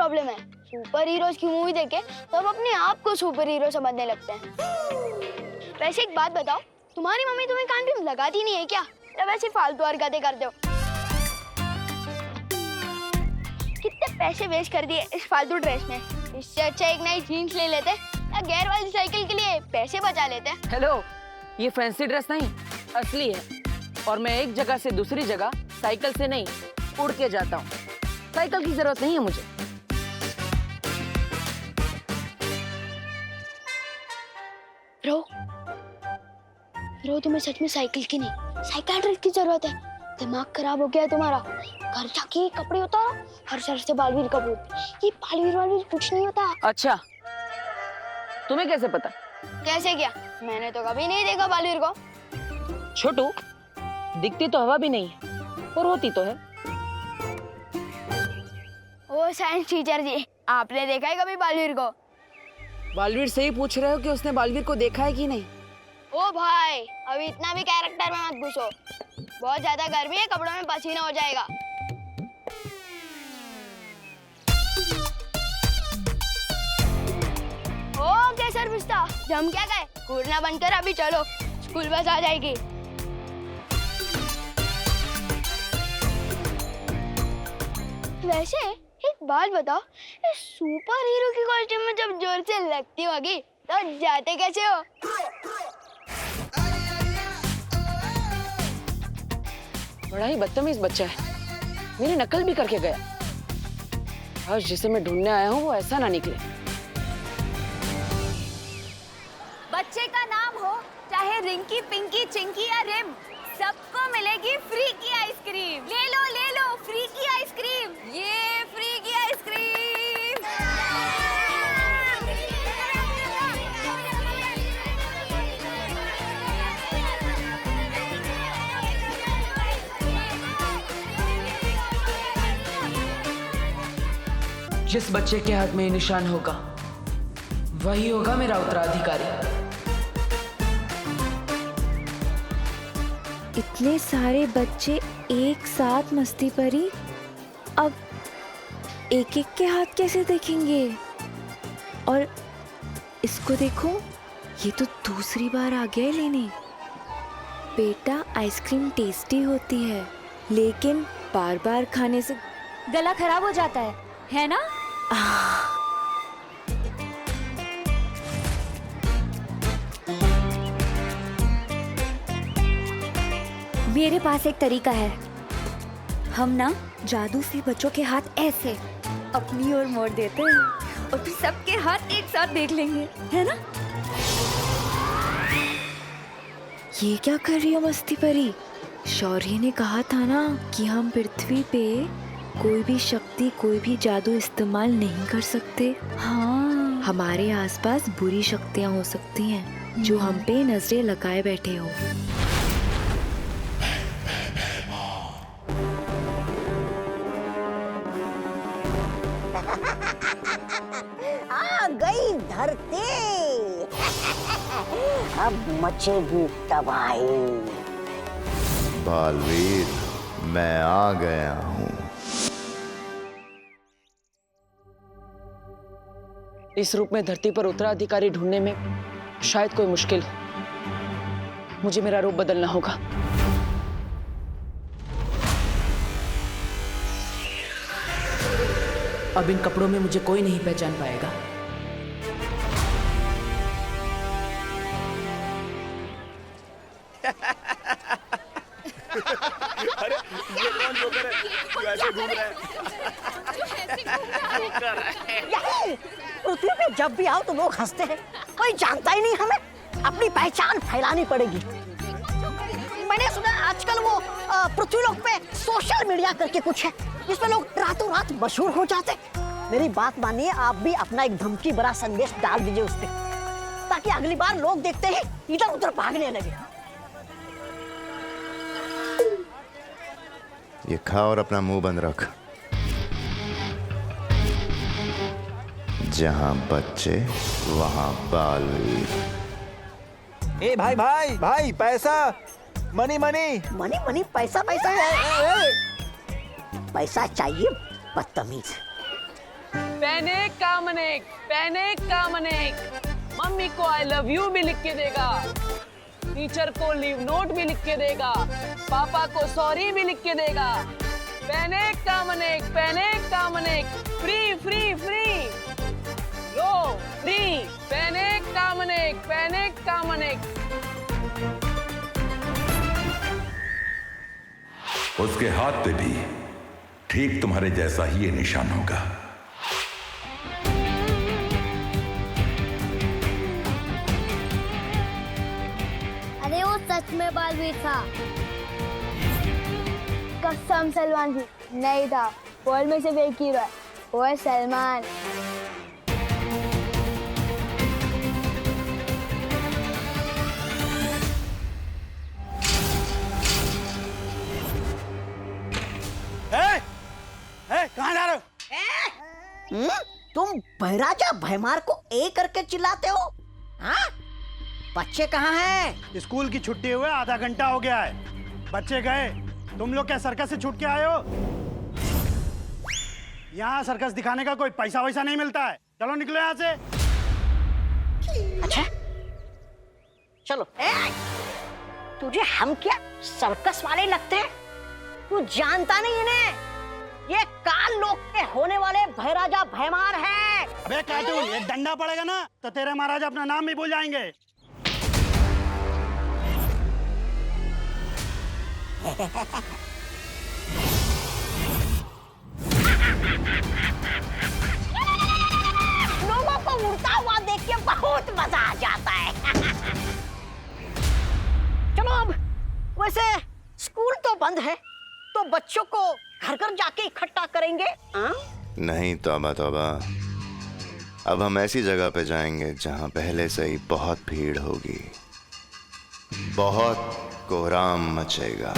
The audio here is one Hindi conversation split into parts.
प्रॉब्लम है। सुपर हीरोज की मूवी देखे तो हम अपने आप को सुपर हीरो समझने लगते हैं। वैसे एक बात बताओ, तुम्हारी मम्मी तुम्हें कान भी लगाती नहीं है क्या, या वैसे फालतू हरकतें करते हो? कितने पैसे वेस्ट कर दिए इस फालतू ड्रेस में। इससे अच्छा एक नई जीन्स ले लेते या गेयर वाली साइकिल के लिए पैसे बचा लेते। हेलो, ये फैंसी ड्रेस नहीं, असली है। और मैं एक जगह से दूसरी जगह साइकिल से नहीं, उड़ के जाता हूँ। साइकिल की जरूरत नहीं है मुझे। ब्रो तुम्हें सच में साइकिल की नहीं, साइकियाट्रिस्ट की जरूरत है। दिमाग खराब हो गया है तुम्हारा। घर जाके कपड़े उतारो, हर शहर से बालवीर कपूर। ये बालवीर कुछ नहीं होता। अच्छा, तुम्हें कैसे पता? कैसे क्या? मैंने तो कभी नहीं देखा बालवीर को। छोटू, दिखती तो हवा भी नहीं है और होती तो है। ओ साइंस टीचर जी, आपने देखा है कभी बालवीर को? बालवीर से ही पूछ रहे हो कि उसने बालवीर को देखा है कि नहीं? ओ भाई, अभी इतना भी कैरेक्टर में मत घुसो। बहुत ज्यादा गर्मी है, कपड़ों में पसीना हो जाएगा। ओके सर बिस्ता, जम क्या गए? कूदना बंद कर, अभी चलो, स्कूल बस आ जाएगी। वैसे एक बात बताओ, इस सुपर हीरो की कॉस्ट्यूम में जब जोर से लगती होगी तो जाते कैसे हो? बड़ा ही बदतमीज बच्चा है, मेरी नकल भी करके गया। आज जिसे मैं ढूंढने आया हूँ वो ऐसा ना निकले। बच्चे का नाम हो चाहे रिंकी, पिंकी, चिंकी या रिम, सबको मिलेगी फ्री की आइसक्रीम। ले लो फ्री की आइसक्रीम, ये फ्री की आइसक्रीम। जिस बच्चे के हाथ में ये निशान होगा वही होगा मेरा उत्तराधिकारी। इतने सारे बच्चे एक साथ मस्ती परी, अब एक एक के हाथ कैसे देखेंगे? और इसको देखो, ये तो दूसरी बार आ गया है लेने। बेटा, आइसक्रीम टेस्टी होती है लेकिन बार बार खाने से गला खराब हो जाता है ना? मेरे पास एक तरीका है। हम ना जादू से बच्चों के हाथ ऐसे अपनी ओर मोड़ देते हैं और फिर सबके हाथ एक साथ देख लेंगे, है ना? ये क्या कर रही हो मस्ती परी? शौर्य ने कहा था ना कि हम पृथ्वी पे कोई भी शक्ति, कोई भी जादू इस्तेमाल नहीं कर सकते। हाँ, हमारे आसपास बुरी शक्तियाँ हो सकती हैं जो हम पे नजरें लगाए बैठे हो। आ गई धरती, अब मचेगी तबाही। बालवीर, मैं आ गया हूँ। इस रूप में धरती पर उत्तराधिकारी ढूंढने में शायद कोई मुश्किल हो। मुझे मेरा रूप बदलना होगा। अब इन कपड़ों में मुझे कोई नहीं पहचान पाएगा। अरे ये कौन जोकर है? जो ऐसे घूम रहा है? पृथ्वी पे जब भी आओ तो लोग हंसते हैं, कोई जानता ही नहीं हमें। अपनी पहचान फैलानी पड़ेगी। मैंने सुना आजकल वो पृथ्वीलोक पे सोशल मीडिया करके कुछ है, जिसमें लोग रातों रात मशहूर हो जाते। मेरी बात मानिए, आप भी अपना एक धमकी भरा संदेश डाल दीजिए उस पे, ताकि अगली बार लोग देखते ही इधर उधर भागने लगे। ये खा और अपना मुंह बंद रख। जहां बच्चे वहां बालवीर। ए भाई भाई भाई, पैसा, मनी मनी मनी मनी, पैसा पैसा, पैसा चाहिए बदतमीज। पैनिक कामनेक। मम्मी को आई लव यू भी लिख के देगा, टीचर को लीव नोट भी लिख के देगा, पापा को सॉरी भी लिख के देगा। पैनिक कामनेक, फ्री फ्री फ्री, लो फ्री। पैनिक कामनेक। उसके हाथ पे भी ठीक तुम्हारे जैसा ही ये निशान होगा। अरे वो सच में बालवीर था। कसम सलमान जी नहीं था, वर्ल्ड में सिर्फ एक हीरो है, वो है सलमान। कहाँ जा रहे हो? तुम बहराजा भैमार को ए करके चिल्लाते हो? हाँ? बच्चे कहाँ हैं? स्कूल की छुट्टी हुए आधा घंटा हो गया है, बच्चे गए। तुम लोग क्या सर्कस से छूट के आए हो? यहाँ सर्कस दिखाने का कोई पैसा वैसा नहीं मिलता है। चलो निकलो यहाँ से। अच्छा चलो। तुझे हम क्या सर्कस वाले लगते हैं? तू जानता नहीं इन्हें, ये काल लोक के होने वाले भैराजा भैमार है। अबे कार्टून, एक डंडा पड़ेगा ना तो तेरे महाराजा अपना नाम भी भूल जाएंगे। लोगों को उड़ता हुआ देख के बहुत मजा आ जाता है। चलो अब, वैसे स्कूल तो बंद है, तो बच्चों को घर घर जाके इकट्ठा करेंगे। नहीं तौबा तौबा, अब हम ऐसी जगह पे जाएंगे जहां पहले से ही बहुत भीड़ होगी, बहुत कोहराम मचेगा।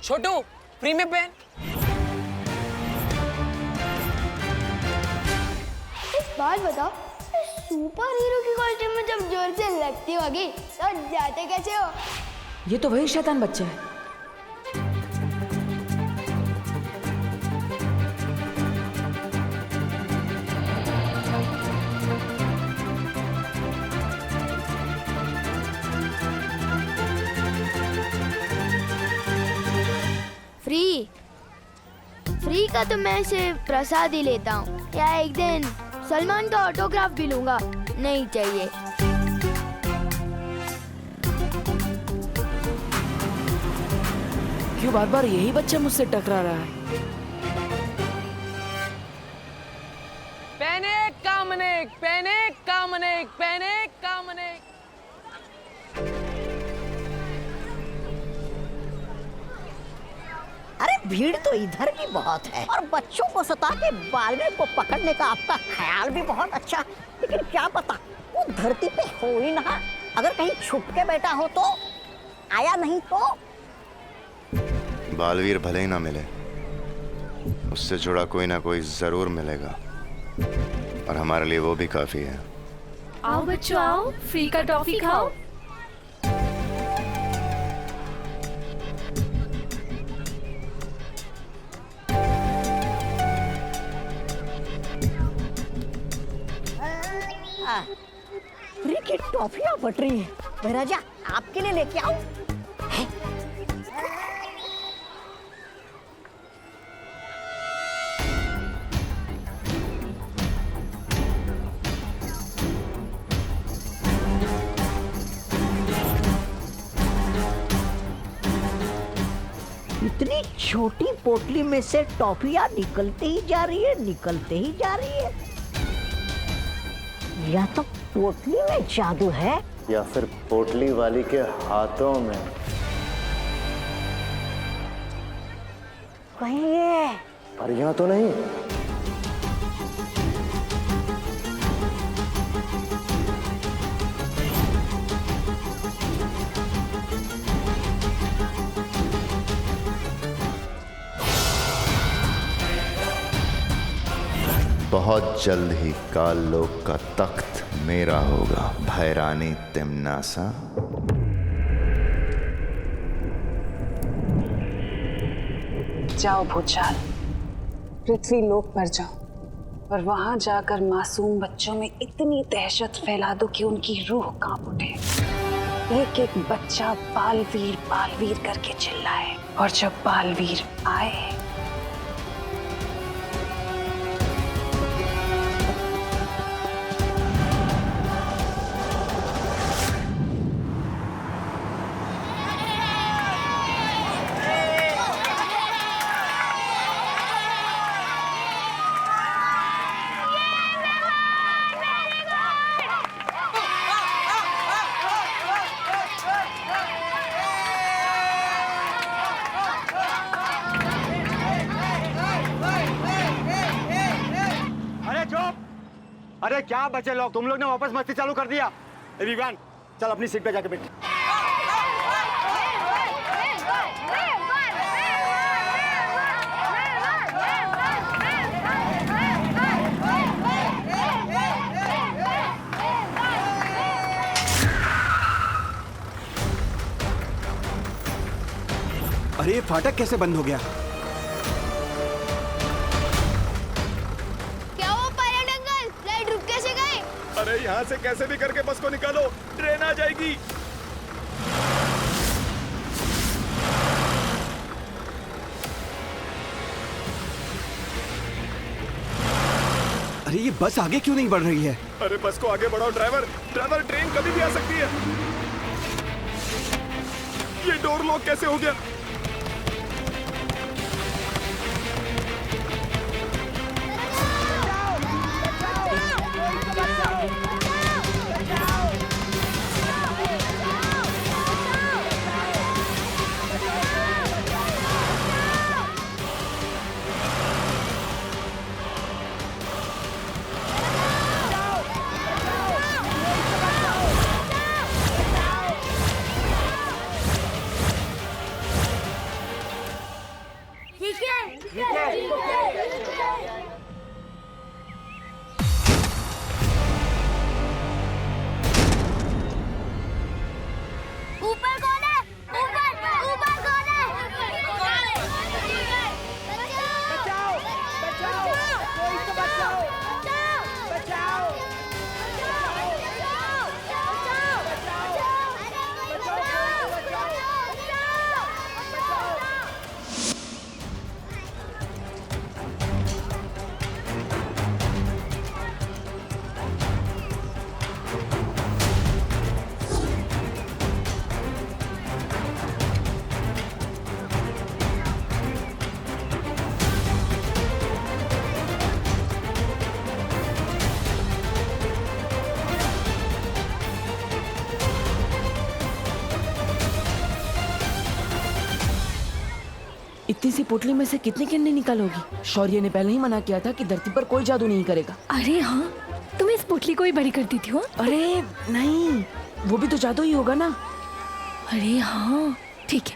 छोटू, फ्री में पेन। एक बात बताओ, सुपर हीरो की कॉस्ट्यूम में जब जोर से लगती होगी तो जाते कैसे हो? ये तो वही शैतान बच्चा है। फ्री का तो मैं सिर्फ प्रसाद ही लेता हूँ, या एक दिन सलमान का ऑटोग्राफ भी लूंगा। नहीं चाहिए। क्यों बार बार यही बच्चा मुझसे टकरा रहा है? पैनिक कामनेक। अरे भीड़ तो इधर भी बहुत है, और बच्चों को सता के बालवीर को पकड़ने का आपका ख्याल भी बहुत अच्छा, लेकिन क्या पता वो धरती पे हो ही ना। अगर कहीं छुप के बैठा हो तो, आया नहीं तो। बालवीर भले ही ना मिले, उससे जुड़ा कोई ना कोई जरूर मिलेगा, और हमारे लिए वो भी काफी है। आओ बच्चों आओ, फ्री का टॉफी खाओ। फ्री की टॉफियां बट रही है। बहराजा आपके लिए लेके आओ। इतनी छोटी पोटली में से टॉफियां निकलते ही जा रही है। या तो पोटली में जादू है, या फिर पोटली वाली के हाथों में। कहीं ये परियां तो नहीं? बहुत जल्द ही काल लोक का तख्त मेरा होगा, भैरानी तिमनासा। जाओ भूचाल, पृथ्वी लोक पर जाओ और वहां जाकर मासूम बच्चों में इतनी दहशत फैला दो कि उनकी रूह कांप उठे। एक एक बच्चा बालवीर करके चिल्लाए, और जब बालवीर आए अरे क्या बचे लोग, तुम लोग ने वापस मस्ती चालू कर दिया। विवान चल अपनी सीट पे जाके बैठ। अरे ये फाटक कैसे बंद हो गया? अरे यहाँ से कैसे भी करके बस को निकालो, ट्रेन आ जाएगी। अरे ये बस आगे क्यों नहीं बढ़ रही है? अरे बस को आगे बढ़ाओ ड्राइवर, ट्रेन कभी भी आ सकती है। ये डोर लॉक कैसे हो गया? इतनी सी पोटली में से कितने किन्ने निकालोगी? शौर्य ने पहले ही मना किया था कि धरती पर कोई जादू नहीं करेगा। अरे हाँ, तुम इस पोटली को ही बड़ी कर दी थी हो? अरे नहीं, वो भी तो जादू ही होगा ना। अरे हाँ ठीक है,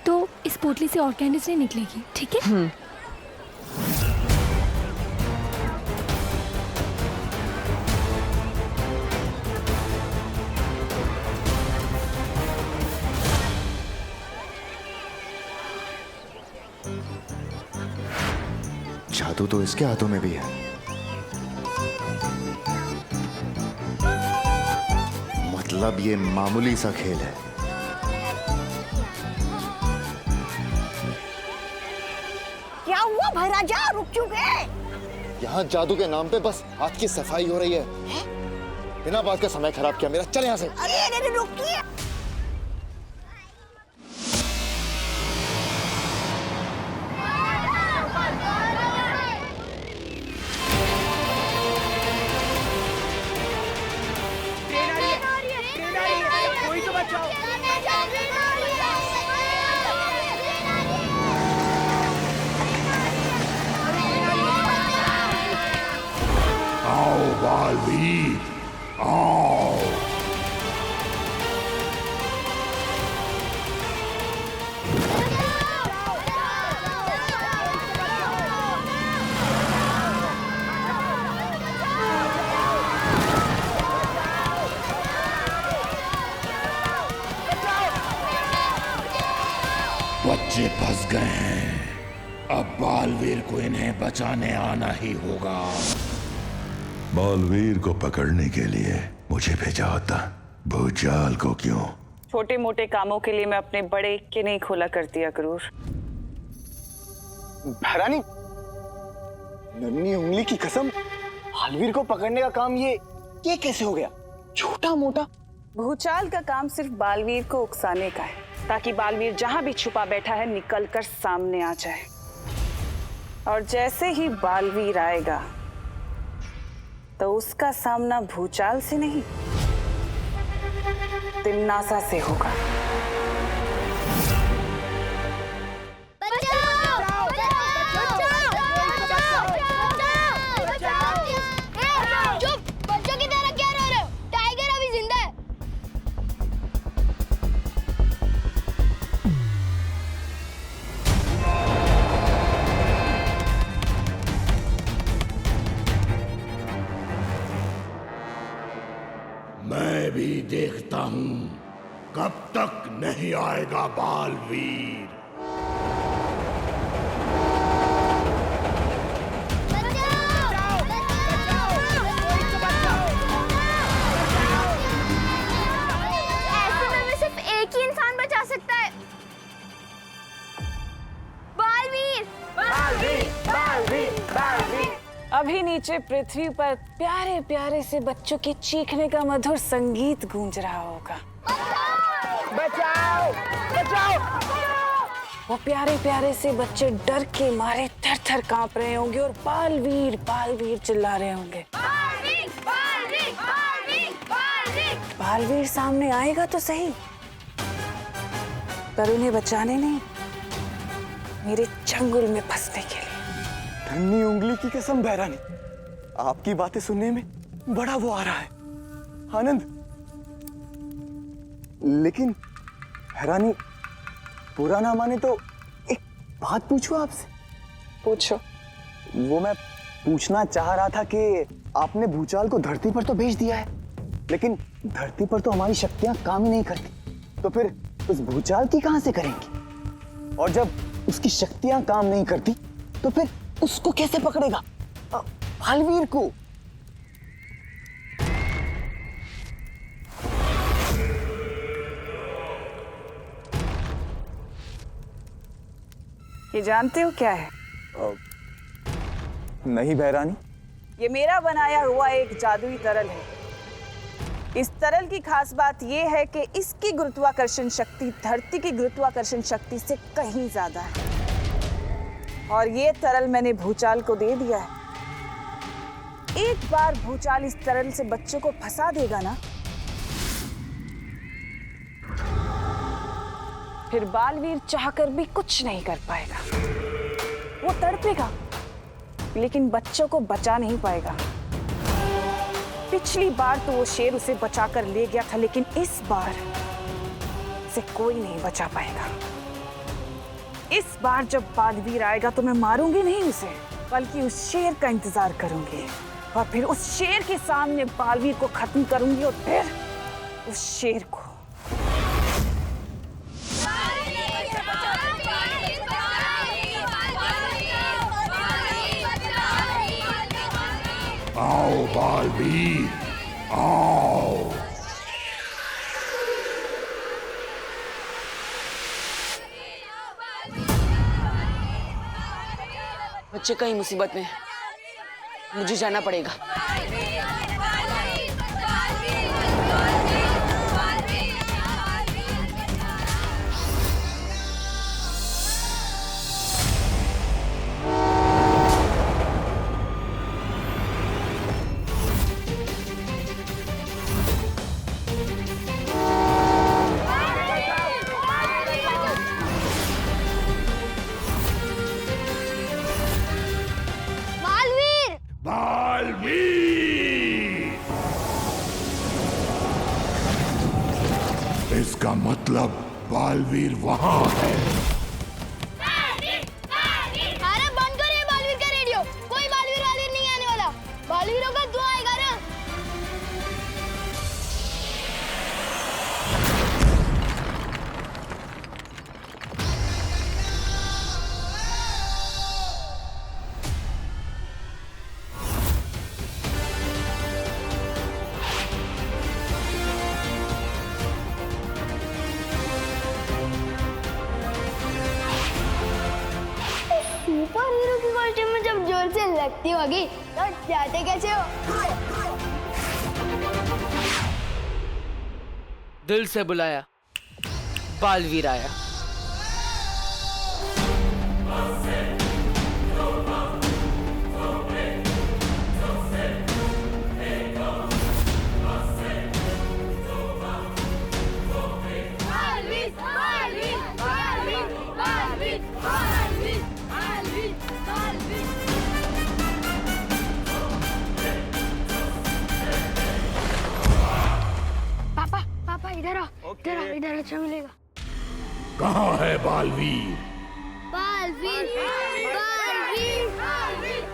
तो इस पोटली से और कैंडीज नहीं निकलेगी, ठीक है? जादू तो इसके हाथों में भी है। मतलब ये मामूली सा खेल है। क्या हुआ भाई राजा, रुक क्यों गए? यहाँ जादू के नाम पे बस हाथ की सफाई हो रही है। बिना बात का समय खराब किया मेरा, चल यहाँ से। अरे अरे रुकिए। आओ बालवीर, आओ। बच्चे फंस गए हैं। अब बालवीर को इन्हें बचाने आना ही होगा। बालवीर को पकड़ने के लिए मुझे भेजा होता, भूचाल को क्यों? छोटे मोटे कामों के लिए मैं अपने बड़े के नहीं खोला करती अक्रूर। महारानी, नन्ही उंगली की कसम, बालवीर को पकड़ने का काम ये कैसे हो गया? छोटा मोटा भूचाल का काम सिर्फ बालवीर को उकसाने का है, ताकि बालवीर जहां भी छुपा बैठा है निकलकर सामने आ जाए। और जैसे ही बालवीर आएगा तो उसका सामना भूचाल से नहीं, तिन्नासा से होगा। चुप! बच्चों की तरह क्या रो रहे हो? टाइगर अभी जिंदा है। मैं भी देखता हूं कब तक नहीं आएगा बालवीर। ऐसे में सिर्फ एक ही इंसान बचा सकता है। बालवीर! बालवीर! बालवीर! बालवीर! अभी नीचे पृथ्वी पर प्यारे प्यारे से बच्चों के चीखने का मधुर संगीत गूंज रहा होगा। बचाओ! बचाओ! वो प्यारे प्यारे से बच्चे डर के मारे थर थर कांप रहे होंगे और बालवीर बालवीर चिल्ला रहे होंगे। बालवीर! बालवीर! बालवीर! बालवीर! बालवीर सामने आएगा तो सही, पर उन्हें बचाने नहीं, मेरे चंगुल में फंसने के लिए। नन्ही उंगली की कसम बहरानी, आपकी बातें सुनने में बड़ा वो आ रहा है, आनंद। लेकिन बहरानी, बुरा ना माने तो एक बात पूछूं आपसे? पूछो। वो मैं पूछना चाह रहा था कि आपने भूचाल को धरती पर तो भेज दिया है, लेकिन धरती पर तो हमारी शक्तियां काम ही नहीं करती, तो फिर उस भूचाल की कहां से करेंगे? और जब उसकी शक्तियां काम नहीं करती तो फिर उसको कैसे पकड़ेगा, बालवीर को? ये जानते हो क्या है? नहीं बहरानी। ये मेरा बनाया हुआ एक जादुई तरल है। इस तरल की खास बात यह है कि इसकी गुरुत्वाकर्षण शक्ति धरती की गुरुत्वाकर्षण शक्ति से कहीं ज्यादा है। और ये तरल मैंने भूचाल को दे दिया है। एक बार भूचाल इस तरल से बच्चों को फंसा देगा ना, फिर बालवीर चाहकर भी कुछ नहीं कर पाएगा। वो तड़पेगा, लेकिन बच्चों को बचा नहीं पाएगा। पिछली बार तो वो शेर उसे बचाकर ले गया था, लेकिन इस बार से कोई नहीं बचा पाएगा। इस बार जब बालवीर आएगा तो मैं मारूंगी नहीं उसे, बल्कि उस शेर का इंतजार करूंगी और फिर उस शेर के सामने बालवीर को खत्म करूंगी और फिर उस शेर को। आओ बालवीर, आओ। बच्चे कहीं मुसीबत में, मुझे जाना पड़ेगा। इसका मतलब बालवीर वहां है। अरे बंद करो ये बालवीर का रेडियो। कोई बालवीर वालवीर नहीं आने वाला। बालवीरों का दुआ आएगा ना। जोर से लगती होगी तो जाते कैसे हो? दिल से बुलाया, बालवीर आया। पापा पापा इधर आओ, इधर आओ, इधर अच्छा मिलेगा। कहाँ है बालवीर? बालवीर बालवीर बालवीर बालवीर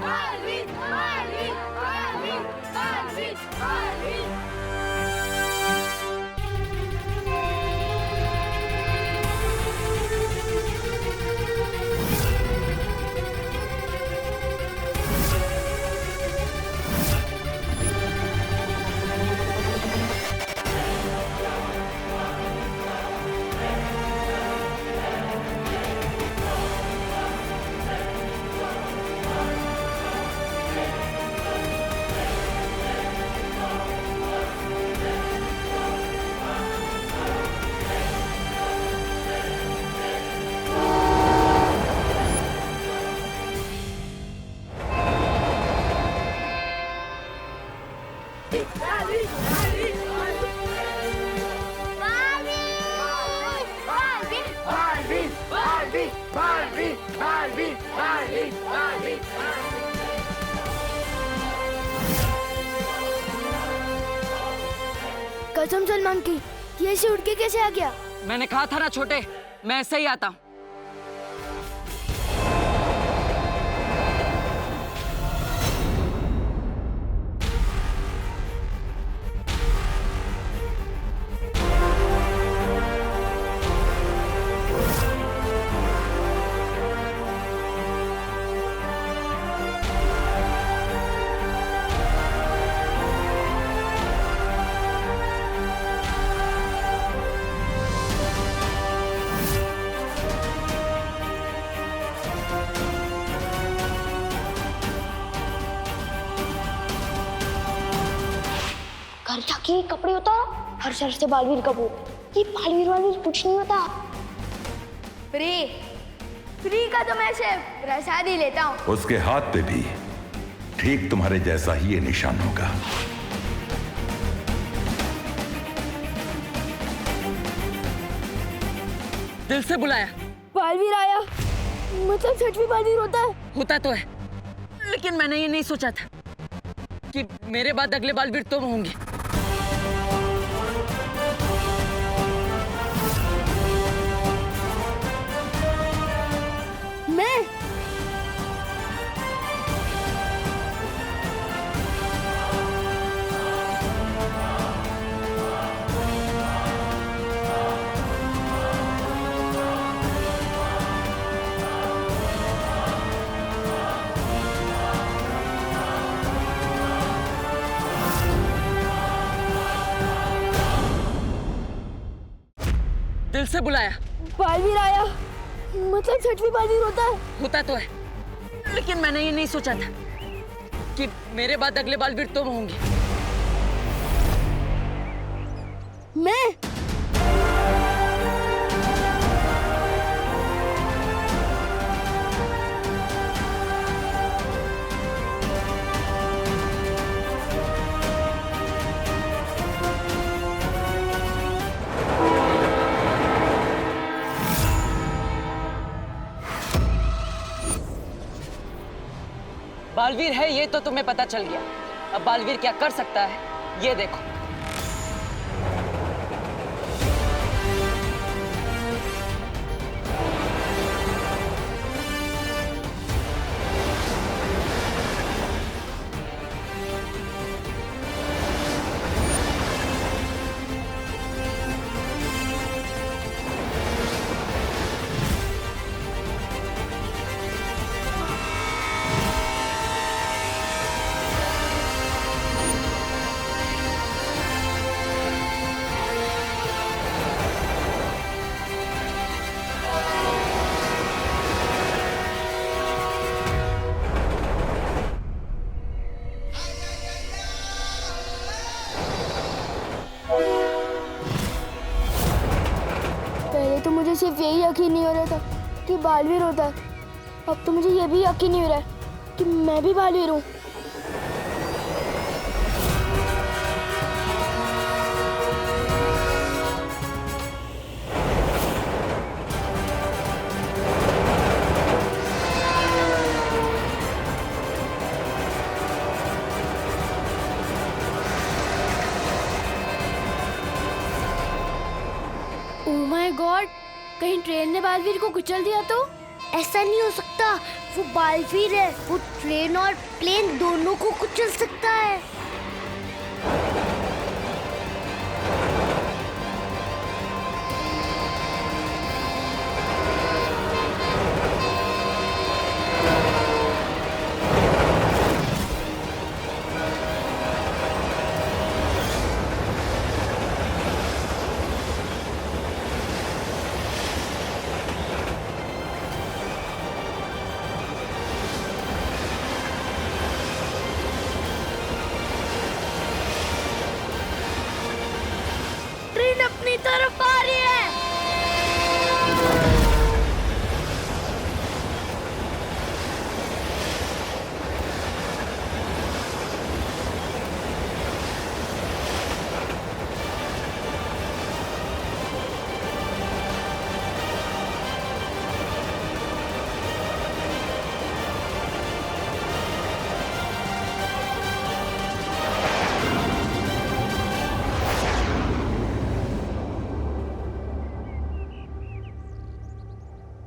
बालवीर बालवीर बालवीर बालवीर बालवीर। कसम सलमान की, ये ऐसे उड़ के कैसे आ गया? मैंने कहा था ना छोटे, मैं ऐसे ही आता हूँ। घर जाके कपड़े उतारो, हर शहर से बालवीर कपूर। ये बालवीर वालवीर कुछ नहीं होता। फ्री फ्री का तो मैं सिर्फ प्रसाद ही लेता हूँ। उसके हाथ पे भी ठीक तुम्हारे जैसा ही ये निशान होगा। दिल से बुलाया, बालवीर आया, मतलब सच में बालवीर होता है? होता तो है, लेकिन मैंने ये नहीं सोचा था कि मेरे बाद अगले बालवीर तुम होंगे। मैं? दिल से बुलाया, बालवीर आया, मतलब सच में बालवीर होता है? होता तो है, लेकिन मैंने ये नहीं सोचा था कि मेरे बाद अगले बालवीर तुम होंगे। मैं? बालवीर है ये तो तुम्हें पता चल गया, अब बालवीर क्या कर सकता है ये देखो। मुझे सिर्फ यही यकीन नहीं हो रहा था कि बालवीर होता है, अब तो मुझे ये भी यकीन नहीं हो रहा है कि मैं भी बालवीर हूँ। ओह माय गॉड, कहीं ट्रेन ने बालवीर को कुचल दिया तो? ऐसा नहीं हो सकता, वो बालवीर है, वो ट्रेन और प्लेन दोनों को कुचल सकता है। ट्रेन अपनी तरफ आ रही है।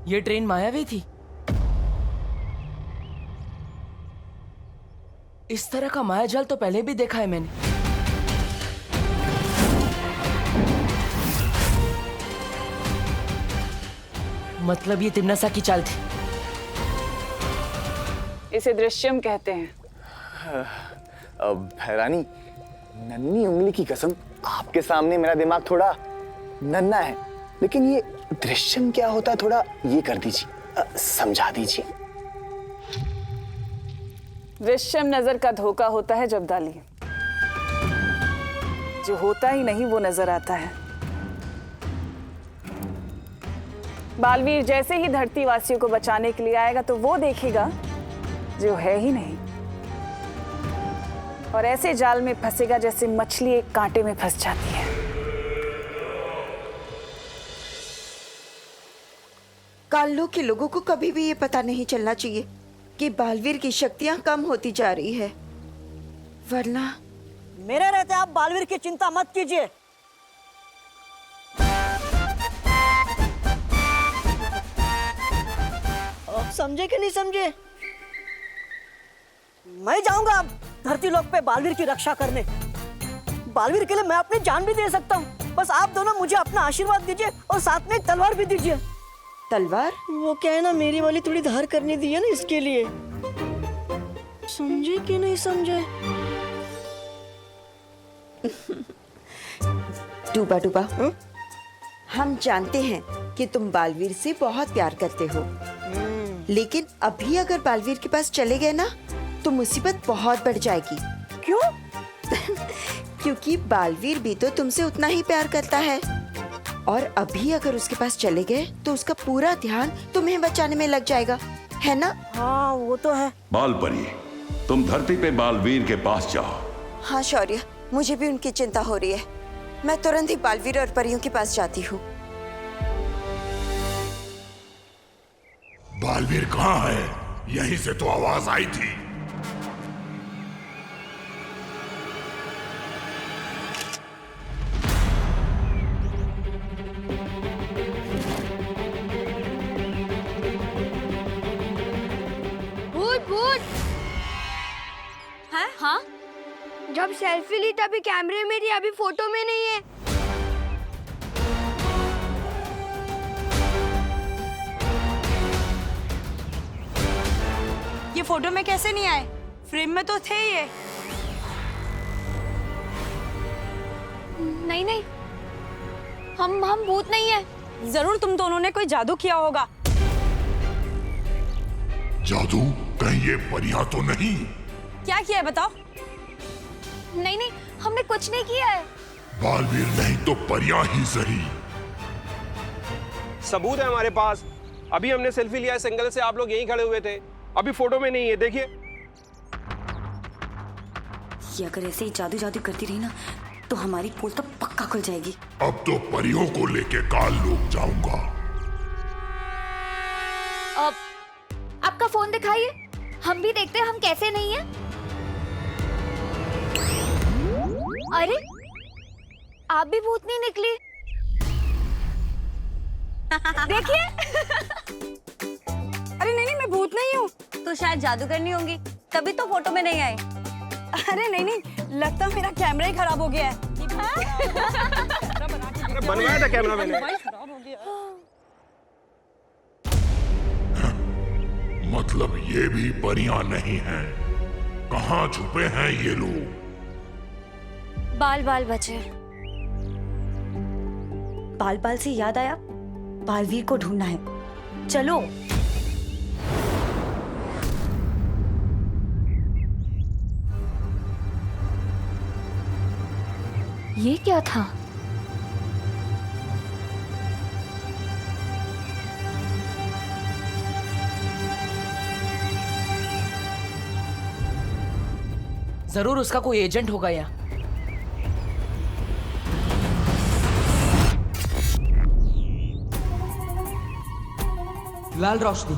ये ट्रेन मायावी थी। इस तरह का मायाजाल तो पहले भी देखा है मैंने। मतलब ये तिम्नासा की चाल थी। इसे दृश्यम कहते हैं। भैरानी, नन्ही उंगली की कसम, आपके सामने मेरा दिमाग थोड़ा नन्हा है, लेकिन ये दृश्यम क्या होता है थोड़ा ये कर दीजिए, समझा दीजिए। दृश्यम नजर का धोखा होता है जबदाली, जो होता ही नहीं वो नजर आता है। बालवीर जैसे ही धरती वासियों को बचाने के लिए आएगा तो वो देखेगा जो है ही नहीं, और ऐसे जाल में फंसेगा जैसे मछली एक कांटे में फंस जाती है। काल्लू के लोगों को कभी भी ये पता नहीं चलना चाहिए कि बालवीर की शक्तियां कम होती जा रही है, वरना मेरे रहते आप बालवीर की चिंता मत कीजिए। आप समझे कि नहीं समझे? मैं जाऊंगा अब धरती लोक पे बालवीर की रक्षा करने। बालवीर के लिए मैं अपनी जान भी दे सकता हूँ, बस आप दोनों मुझे अपना आशीर्वाद दीजिए और साथ में एक तलवार भी दीजिए। तलवार? वो क्या है ना, मेरी वाली थोड़ी धार करनी दी है ना, इसके लिए। समझे कि नहीं समझे? डूबा डूबा, हम जानते हैं कि तुम बालवीर से बहुत प्यार करते हो, लेकिन अभी अगर बालवीर के पास चले गए ना तो मुसीबत बहुत बढ़ जाएगी। क्यों? क्योंकि बालवीर भी तो तुमसे उतना ही प्यार करता है, और अभी अगर उसके पास चले गए तो उसका पूरा ध्यान तुम्हें बचाने में लग जाएगा, है ना? हाँ वो तो है। बालपरी, तुम धरती पे बालवीर के पास जाओ। हाँ शौर्य, मुझे भी उनकी चिंता हो रही है। मैं तुरंत ही बालवीर और परियों के पास जाती हूँ। बालवीर कहाँ है? यहीं से तो आवाज आई थी। हाँ? जब सेल्फी ली तभी कैमरे में थी, अभी फोटो में नहीं है। ये फोटो में कैसे नहीं आए? फ्रेम में तो थे ये। नहीं नहीं, हम भूत नहीं है। जरूर तुम दोनों ने कोई जादू किया होगा। जादू? कहीं ये परियां तो नहीं? क्या किया है बताओ? नहीं नहीं, हमने कुछ नहीं किया है। बालवीर नहीं तो परियां ही सही, सबूत है हमारे पास। अभी हमने सेल्फी लिया इस एंगल से, आप लोग यहीं खड़े हुए थे। अभी फोटो में नहीं है, देखिए। ये अगर ऐसे ही जादू जादू करती रही ना तो हमारी पोल तो पक्का खुल जाएगी। अब तो परियों को लेके काल लूट जाऊंगा। अब आपका फोन दिखाइए, हम भी देखते हैं हम कैसे नहीं है। अरे आप भी भूतनी निकली। देखिए। अरे नहीं, मैं भूत नहीं हूँ। तो शायद जादू करनी होंगी, तभी तो फोटो में नहीं आई। अरे नहीं, लगता मेरा कैमरा ही खराब हो गया है। बनवाया था कैमरा मैंने। मतलब ये भी परियां नहीं हैं। कहाँ छुपे हैं ये लोग? बाल बाल बचे। बाल बाल से याद आया, बालवीर को ढूंढना है, चलो। ये क्या था? जरूर उसका कोई एजेंट होगा या लाल रोशनी,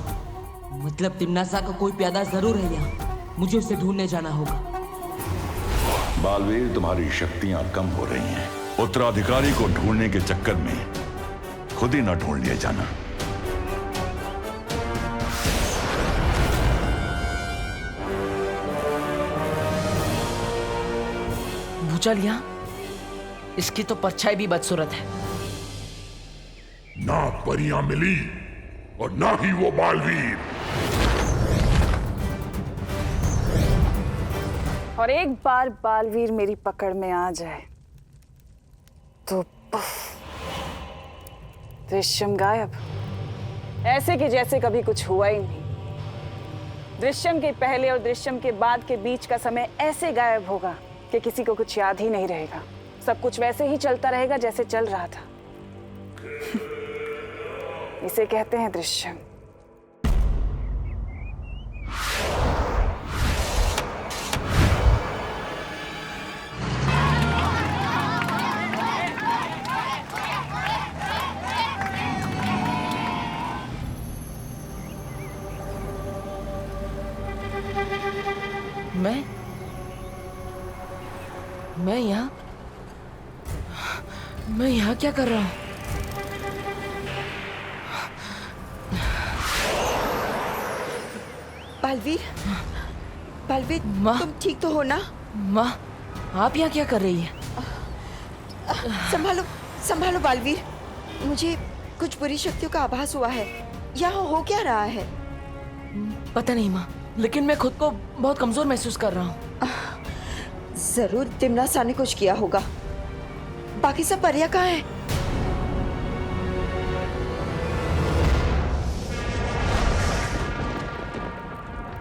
मतलब तिमनासा का कोई प्यादा जरूर है यहाँ। मुझे उसे ढूंढने जाना होगा। बालवीर, तुम्हारी शक्तियां कम हो रही हैं। उत्तराधिकारी को ढूंढने के चक्कर में खुद ही न ढूंढ लिए जाना। भूचाल यहाँ, इसकी तो परछाई भी बदसूरत है। ना परियां मिली और ना ही वो बालवीर। और एक बार बालवीर मेरी पकड़ में आ जाए तो दृश्यम गायब, ऐसे कि जैसे कभी कुछ हुआ ही नहीं। दृश्यम के पहले और दृश्यम के बाद के बीच का समय ऐसे गायब होगा कि किसी को कुछ याद ही नहीं रहेगा। सब कुछ वैसे ही चलता रहेगा जैसे चल रहा था। इसे कहते हैं दृश्यम। मैं यहाँ क्या कर रहा हूँ? बालवीर, बालवीर, तुम ठीक तो हो ना? माँ, आप यहाँ क्या कर रही है? संभालो, संभालो बालवीर। मुझे कुछ बुरी शक्तियों का आभास हुआ है। यहाँ हो क्या रहा है? पता नहीं माँ, लेकिन मैं खुद को बहुत कमजोर महसूस कर रहा हूँ। जरूर तिमनासा ने कुछ किया होगा। बाकी सब परियां कहाँ हैं?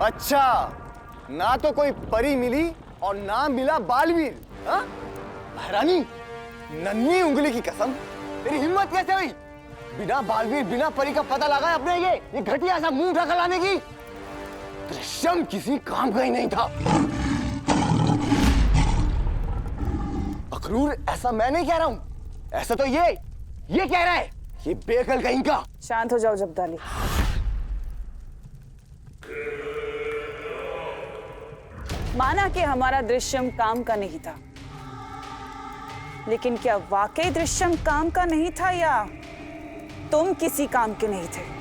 अच्छा, ना तो कोई परी मिली और ना मिला बालवीर। हाँ? महारानी, नन्ही उंगली की कसम, तेरी हिम्मत कैसे हुई बिना बालवीर बिना परी का पता लगा अपने ये घटिया सा मुंह ढका लाने की? दृश्यम किसी काम का ही नहीं था। अखरूर, ऐसा मैं नहीं कह रहा हूं, ऐसा तो ये कह रहा है, ये बेअकल कहीं का। शांत हो जाओ जब्दाली। माना कि हमारा दृश्यम काम का नहीं था, लेकिन क्या वाकई दृश्यम काम का नहीं था या तुम किसी काम के नहीं थे?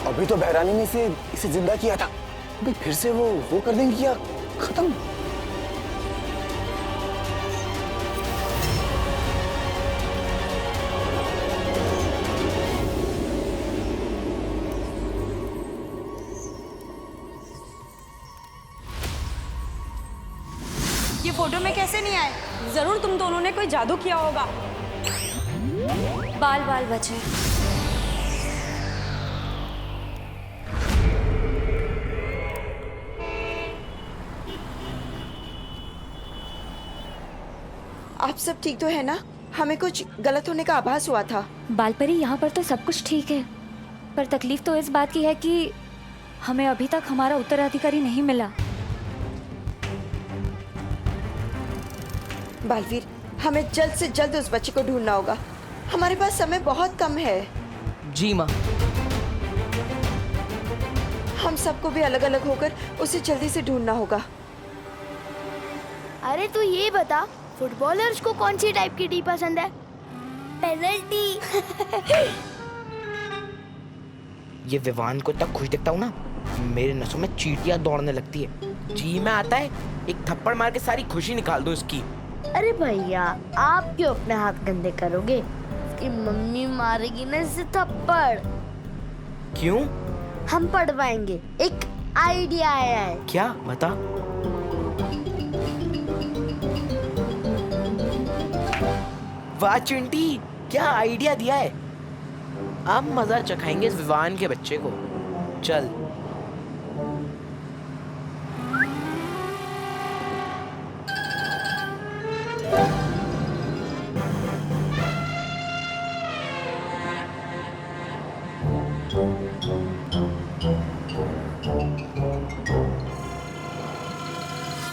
अभी तो बहरानी ने इसे जिंदा किया था, अभी फिर से वो कर देंगी या खत्म? फोटो में कैसे नहीं आए? जरूर तुम दोनों ने कोई जादू किया होगा। बाल बाल बचे। आप सब ठीक तो है ना? हमें कुछ गलत होने का आभास हुआ था। बालपरी, यहाँ पर तो सब कुछ ठीक है, पर तकलीफ तो इस बात की है कि हमें अभी तक हमारा उत्तराधिकारी नहीं मिला। बालवीर, हमें जल्द से जल्द उस बच्चे को ढूंढना होगा। हमारे पास समय बहुत कम है। जी माँ। हम सबको भी अलग अलग होकर उसे जल्दी से ढूंढना होगा। अरे तू ये बता, फुटबॉलर्स को कौन सी टाइप की टी पसंद है? पेनल्टी। ये विवान को इतना खुश दिखता हूँ ना, मेरे नसों में चींटियां दौड़ने लगती है। जी में आता है, एक थप्पड़ मार के सारी खुशी निकाल दो इसकी। अरे भैया, आप क्यों अपने हाथ गंदे करोगे? इसकी मम्मी मारेगी ना इसे थप्पड़। क्यों? हम पढ़वाएंगे। एक आइडिया आया है। क्या? बता। वाह चिंटी, क्या आइडिया दिया है। अब मजा चखाएंगे इस विवान के बच्चे को। चल।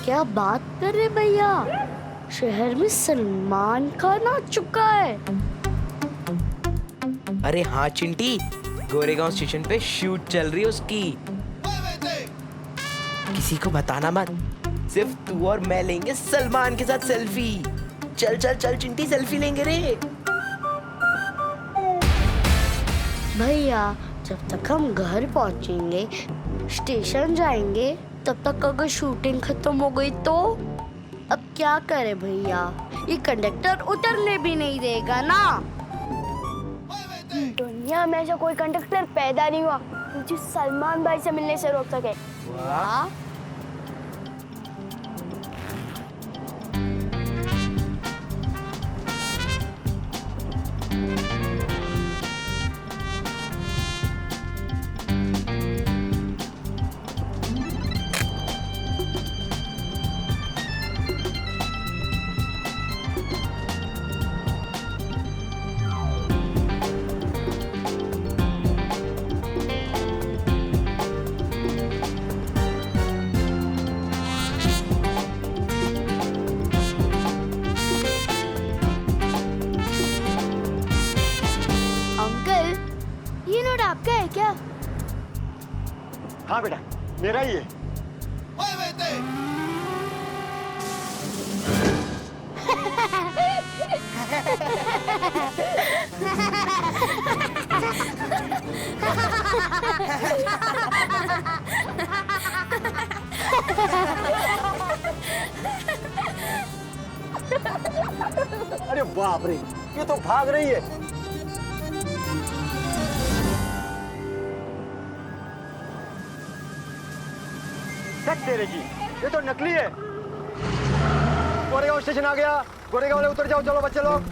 क्या बात कर रहे भैया, शहर में सलमान खान आ चुका है। अरे हाँ चिंटी, गोरेगांव स्टेशन पे शूट चल रही है उसकी। किसी को बताना मत, सिर्फ तू और मैं लेंगे सलमान के साथ सेल्फी। चल चल चल चिंटी, सेल्फी लेंगे रे। भैया, जब तक हम घर पहुंचेंगे, स्टेशन जाएंगे, तब तक अगर शूटिंग खत्म हो गई तो अब क्या करे भैया? ये कंडक्टर उतरने भी नहीं देगा ना। दुनिया में ऐसा कोई कंडक्टर पैदा नहीं हुआ जो सलमान भाई से मिलने से रोक सके। वाह। आपका है क्या? हाँ बेटा, मेरा ही है। अरे बाप रे, ये तो भाग रही है। तेरे जी, ये तो नकली है। गोरेगांव स्टेशन आ गया। गोरेगांव वाले उतर जाओ, चलो बच्चे लोग।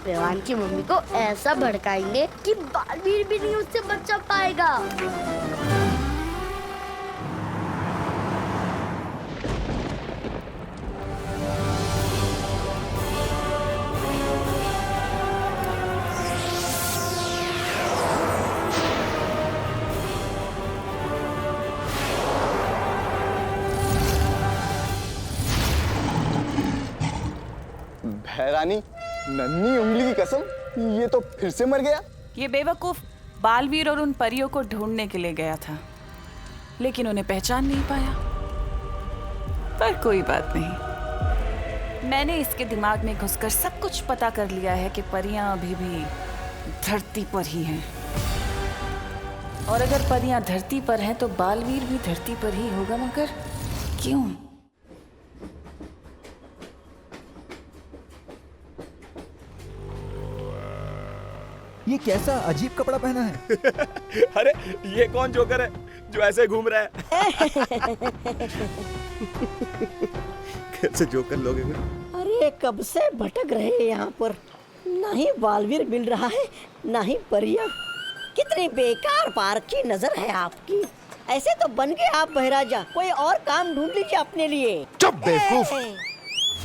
रेवान की मम्मी को ऐसा भड़काएंगे कि बालवीर भी नहीं उससे बचा पाएगा। हैरानी, नन्ही उंगली की कसम, ये तो फिर से मर गया। ये बेवकूफ बालवीर और उन परियों को ढूंढने के लिए गया था, लेकिन उन्हें पहचान नहीं पाया। पर कोई बात नहीं, मैंने इसके दिमाग में घुसकर सब कुछ पता कर लिया है कि परियां अभी भी धरती पर ही हैं। और अगर परियां धरती पर हैं तो बालवीर भी धरती पर ही होगा, मगर क्यों? ये कैसा अजीब कपड़ा पहना है? अरे ये कौन जोकर है जो ऐसे घूम रहा है? कैसे जोकर लोग हैं? अरे कब से भटक रहे हैं यहाँ पर, ना ही बालवीर मिल रहा है ना ही परिया। कितनी बेकार पार्क की नजर है आपकी। ऐसे तो बन गए आप बहराजा, कोई और काम ढूंढ लीजिए अपने लिए। चुप बेवकूफ।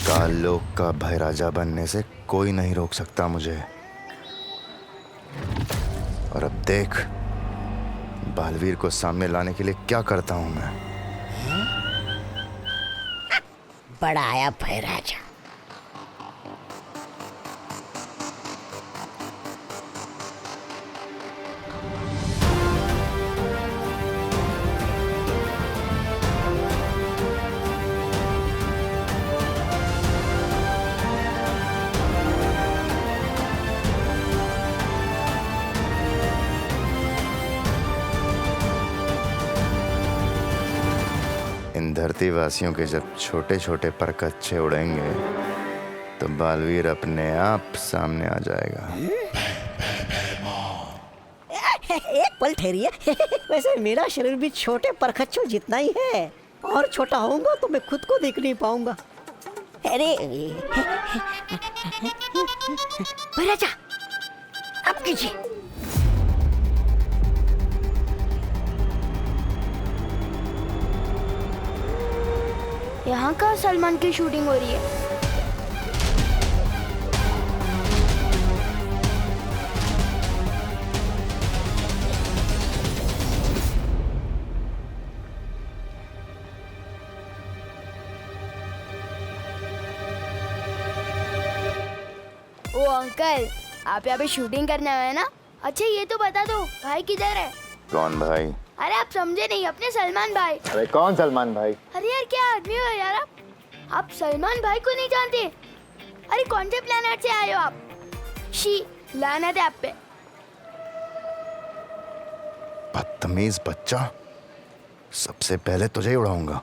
काल लोक का भैराजा बनने से कोई नहीं रोक सकता मुझे। और अब देख बालवीर को सामने लाने के लिए क्या करता हूं मैं। बड़ा आया भैराजा। इन धरती वासियों के जब छोटे छोटे पर कच्चे उड़ेंगे तो बालवीर अपने आप सामने आ जाएगा। एक पल ठहरिए। वैसे मेरा शरीर भी छोटे परखच्चों जितना ही है, और छोटा होऊंगा तो मैं खुद को देख नहीं पाऊंगा। अरे भैराजा अब कीजिए। यहाँ का सलमान की शूटिंग हो रही है। ओ अंकल, आप यहाँ पे शूटिंग करने आए हैं ना? अच्छा ये तो बता दो भाई किधर है? कौन भाई? अरे आप समझे नहीं, अपने सलमान भाई। अरे कौन सलमान भाई? अरे यार क्या आदमी हो यार आप सलमान भाई को नहीं जानते? अरे कौन से प्लेनेट से आए हो आप? शी लानत है आप पे। बदतमीज बच्चा, सबसे पहले तुझे ही उड़ाऊंगा।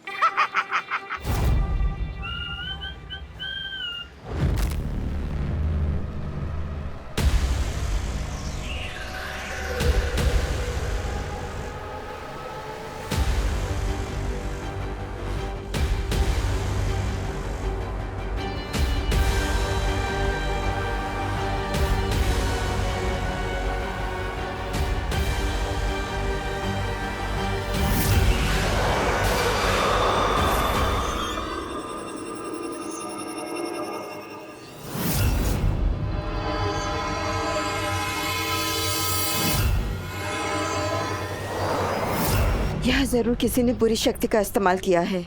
यह जरूर किसी ने बुरी शक्ति का इस्तेमाल किया है।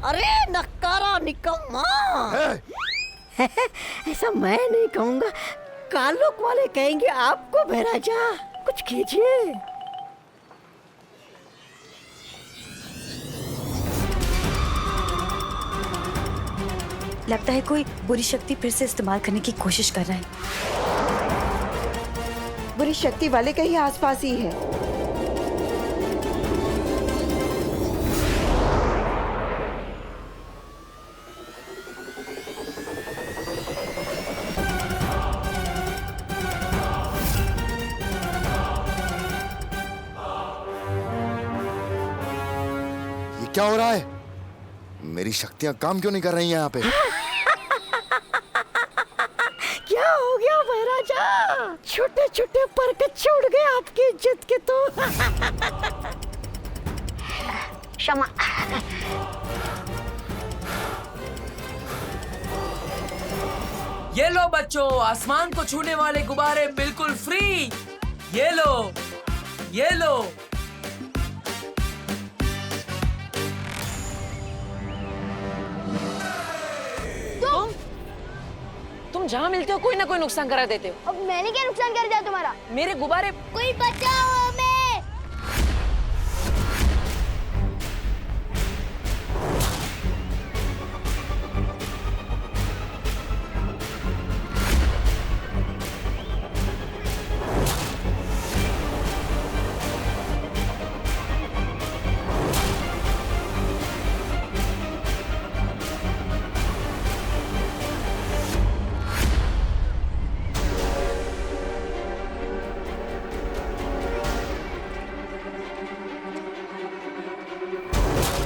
अरे नक्कारा निकम्मा। ऐसा मैं नहीं कहूंगा, कालोक वाले कहेंगे आपको भैराजा। कुछ कीजिए। लगता है कोई बुरी शक्ति फिर से इस्तेमाल करने की कोशिश कर रहा है। बुरी शक्ति वाले कहीं आसपास ही है। ये क्या हो रहा है? मेरी शक्तियां काम क्यों नहीं कर रही हैं यहाँ पे? क्या हो गया भैराजा? छोटे छोटे पर छोड़ गए आपकी इज्जत के तो। क्षमा। ये लो बच्चों, आसमान को छूने वाले गुब्बारे बिल्कुल फ्री। ये लो, ये लो। तुम जहाँ मिलते हो कोई ना कोई नुकसान करा देते हो। अब मैंने क्या नुकसान कर दिया तुम्हारा? मेरे गुब्बारे। कोई बचाओ हमें।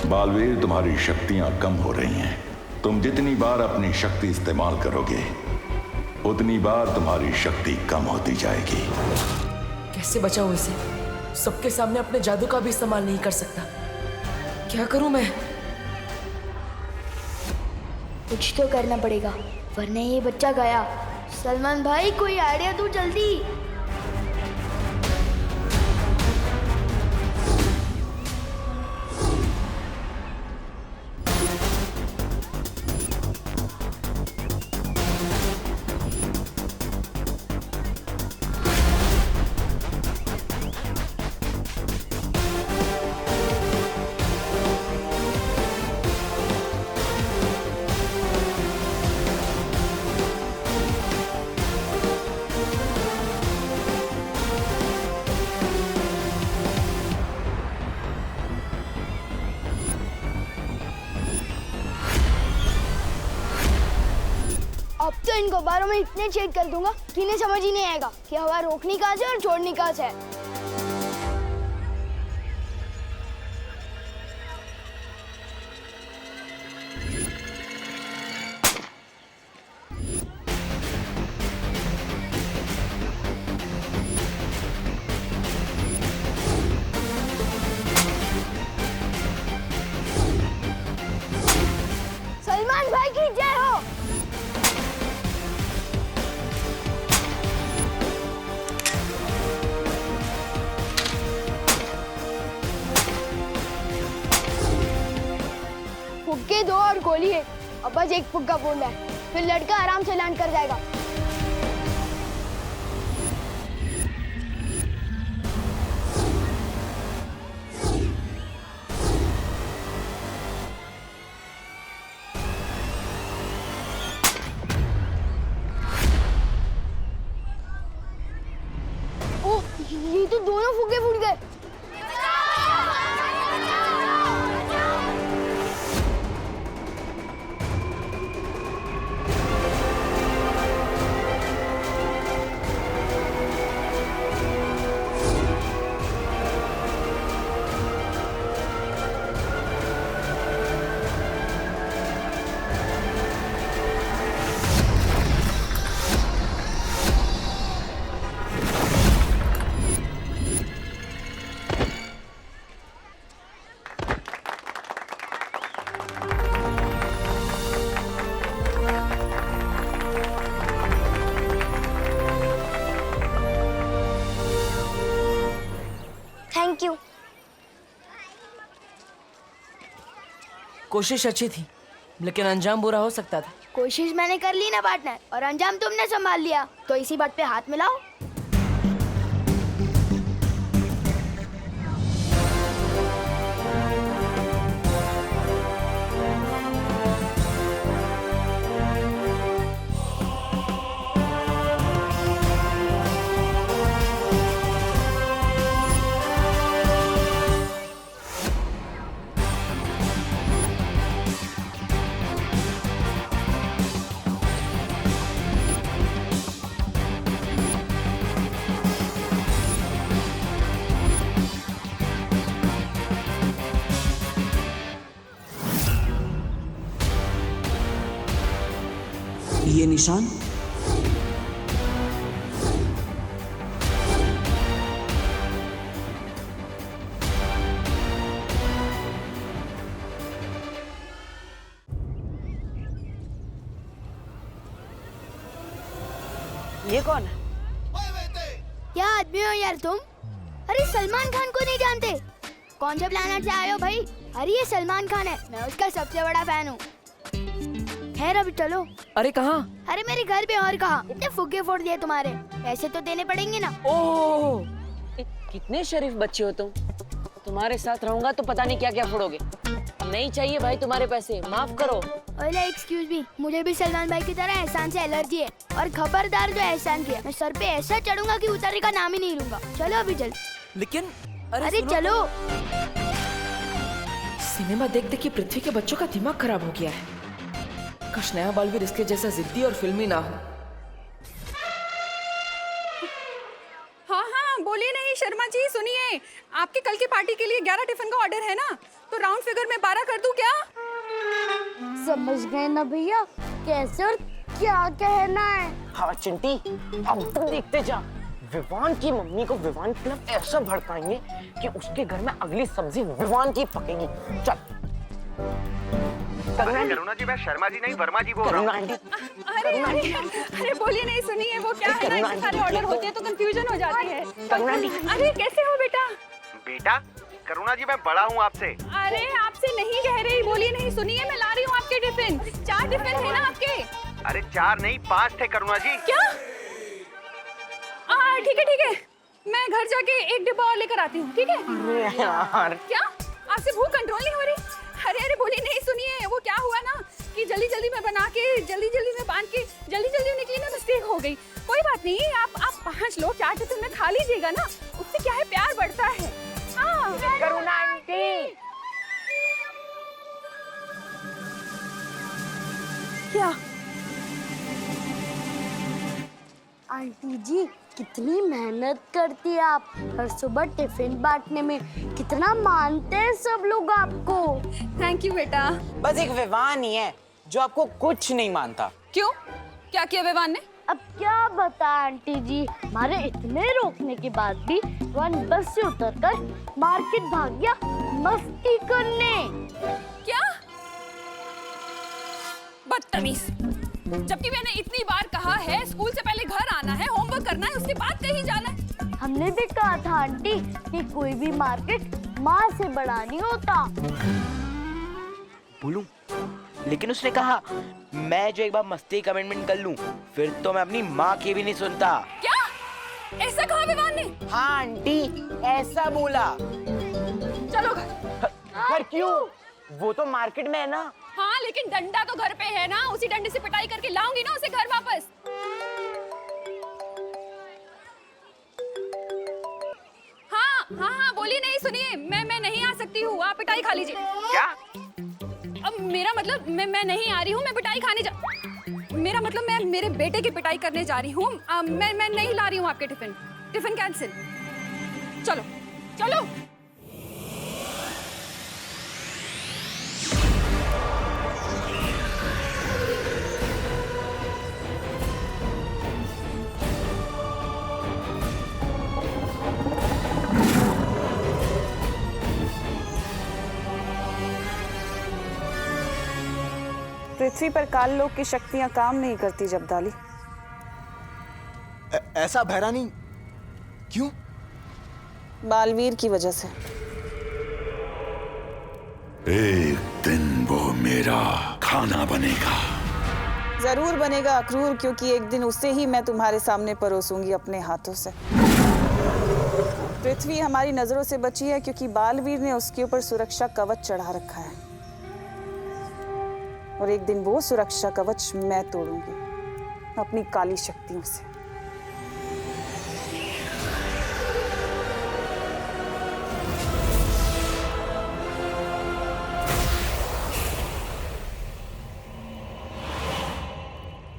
बालवीर, तुम्हारी शक्तियां कम हो रही हैं। तुम जितनी बार अपनी शक्ति इस्तेमाल करोगे उतनी बार तुम्हारी शक्ति कम होती जाएगी। कैसे बचाऊं इसे? सबके सामने अपने जादू का भी इस्तेमाल नहीं कर सकता। क्या करूं मैं? कुछ तो करना पड़ेगा वरना ये बच्चा गया। सलमान भाई कोई आइडिया दो जल्दी। अब तो इनको बारों में इतने छेद कर दूंगा कि इन्हें समझ ही नहीं आएगा कि हवा रोकनी कहाँ से और छोड़नी कहाँ से है। सलमान भाई की जय हो। फुग्गे दो और गोली है। अब बस एक फुग्गा फोड़ना है, फिर लड़का आराम से लैंड कर जाएगा। ओह, ये तो दोनों फुग्गे फूट गए। Thank you. कोशिश अच्छी थी लेकिन अंजाम बुरा हो सकता था। कोशिश मैंने कर ली ना पार्टनर, और अंजाम तुमने संभाल लिया, तो इसी बात पे हाथ मिलाओ। ये निशान ये कौन है? क्या आदमी हो यार तुम? अरे सलमान खान को नहीं जानते? कौन से प्लेनेट से आए हो भाई? अरे ये सलमान खान है, मैं उसका सबसे बड़ा फैन हूँ। खैर अभी चलो। अरे कहाँ? अरे मेरे घर पे। और कहाँ? इतने फुग्गे फोड़ दिए तुम्हारे, पैसे तो देने पड़ेंगे ना। ओह, कितने शरीफ बच्चे हो तुम। तुम्हारे साथ रहूंगा तो पता नहीं क्या क्या फोड़ोगे। नहीं चाहिए भाई तुम्हारे पैसे, माफ करो। ओले एक्सक्यूज मी, मुझे भी सलमान भाई की तरह एहसान से एलर्जी है, और खबरदार जो एहसान किया मैं सर पे ऐसा चढ़ूंगा कि उतरने का नाम ही नहीं लूंगा। चलो अभी जल्द। लेकिन अरे चलो। सिनेमा देख देख के पृथ्वी के बच्चों का दिमाग खराब हो गया है। काश नया बालवीर इसके जैसा जिद्दी और फिल्मी ना हो। हाँ हाँ बोलिए। नहीं शर्मा जी सुनिए, आपके कल की पार्टी के लिए 11 टिफिन का ऑर्डर है ना, तो राउंड फिगर में 12 कर दूं क्या? समझ गए ना भैया कैसे और क्या कहना है? हाँ चिंटी, अब तुम देखते जा, विवान की मम्मी को विवान की तरफ ऐसा भड़काएंगे कि उसके घर में अगली सब्जी विवान की पकेगी। चल। करुणा जी, मैं शर्मा जी नहीं वर्मा जी बोल रहा हूँ। अरे बोलिए नहीं, सुनिए वो क्या है ना, सारे ऑर्डर होते हैं तो कंफ्यूजन हो जाती है। अरे कैसे हो बेटा? बेटा करुणा जी, मैं बड़ा हूँ आपसे। अरे आपसे नहीं कह रही, बोलिए नहीं, सुनिए मैं ला रही हूँ आपके टिफिन। 4 टिफिन है ना आपके? अरे 4 नहीं 5 थे करुणा जी। क्या? ठीक है, मैं घर जाके एक डिब्बा और लेकर आती हूँ, ठीक है? अरे यार, क्या आपसे भूख कंट्रोल नहीं हो रही? अरे बोलिए नहीं, सुनिए वो क्या हुआ ना कि जल्दी में बना के जल्दी में बांध के जल्दी निकली ना, मिस्टेक हो गई। कोई बात नहीं, आप 5 लो, 4 टिफिन में खा लीजिएगा ना, उससे क्या है प्यार बढ़ता है। हाँ करुणा आंटी। क्या? आंटी जी कितनी मेहनत करती है आप, हर सुबह टिफिन बांटने में कितना मानते हैं सब लोग आपको। थैंक यू बेटा। बस एक विवान ही है जो आपको कुछ नहीं मानता। क्यों? क्या किया विवान ने? अब क्या बता आंटी जी, हमारे इतने रोकने के बाद भी वन बस से उतरकर मार्केट भाग गया मस्ती करने। क्या? बदतमीज, जबकि मैंने इतनी बार कहा है स्कूल से पहले घर आना है, होमवर्क करना है, उसके बाद कहीं जाना है। हमने भी कहा था आंटी कि कोई भी मार्केट माँ से बड़ा नहीं होता। बोलूं, लेकिन उसने कहा मैं जो एक बार मस्ती कमिटमेंट कर लूं फिर तो मैं अपनी माँ की भी नहीं सुनता। क्या? ऐसा कहा विवान ने? हाँ आंटी, ऐसा बोला। चलो घर क्यों? वो तो मार्केट में है ना। हाँ लेकिन डंडा तो घर पे है ना, उसी डंडे से पिटाई करके लाऊंगी ना उसे घर वापस। हाँ बोलिए नहीं, सुनिए मैं नहीं आ सकती हूँ, आप पिटाई खा लीजिए। क्या? अब मेरा मतलब मैं नहीं आ रही हूँ, मैं पिटाई खाने मेरा मतलब मैं मेरे बेटे की पिटाई करने जा रही हूँ। मैं नहीं ला रही हूँ आपके टिफिन कैंसिल। चलो। पृथ्वी पर काल लोक की शक्तियां काम नहीं करती जब्दाली। ऐसा भैरानी क्यों? बालवीर की वजह से। एक दिन वो मेरा खाना बनेगा। जरूर बनेगा अक्रूर, क्योंकि एक दिन उसे ही मैं तुम्हारे सामने परोसूंगी अपने हाथों से। पृथ्वी हमारी नजरों से बची है क्योंकि बालवीर ने उसके ऊपर सुरक्षा कवच चढ़ा रखा है, और एक दिन वो सुरक्षा कवच मैं तोड़ूंगी अपनी काली शक्तियों से।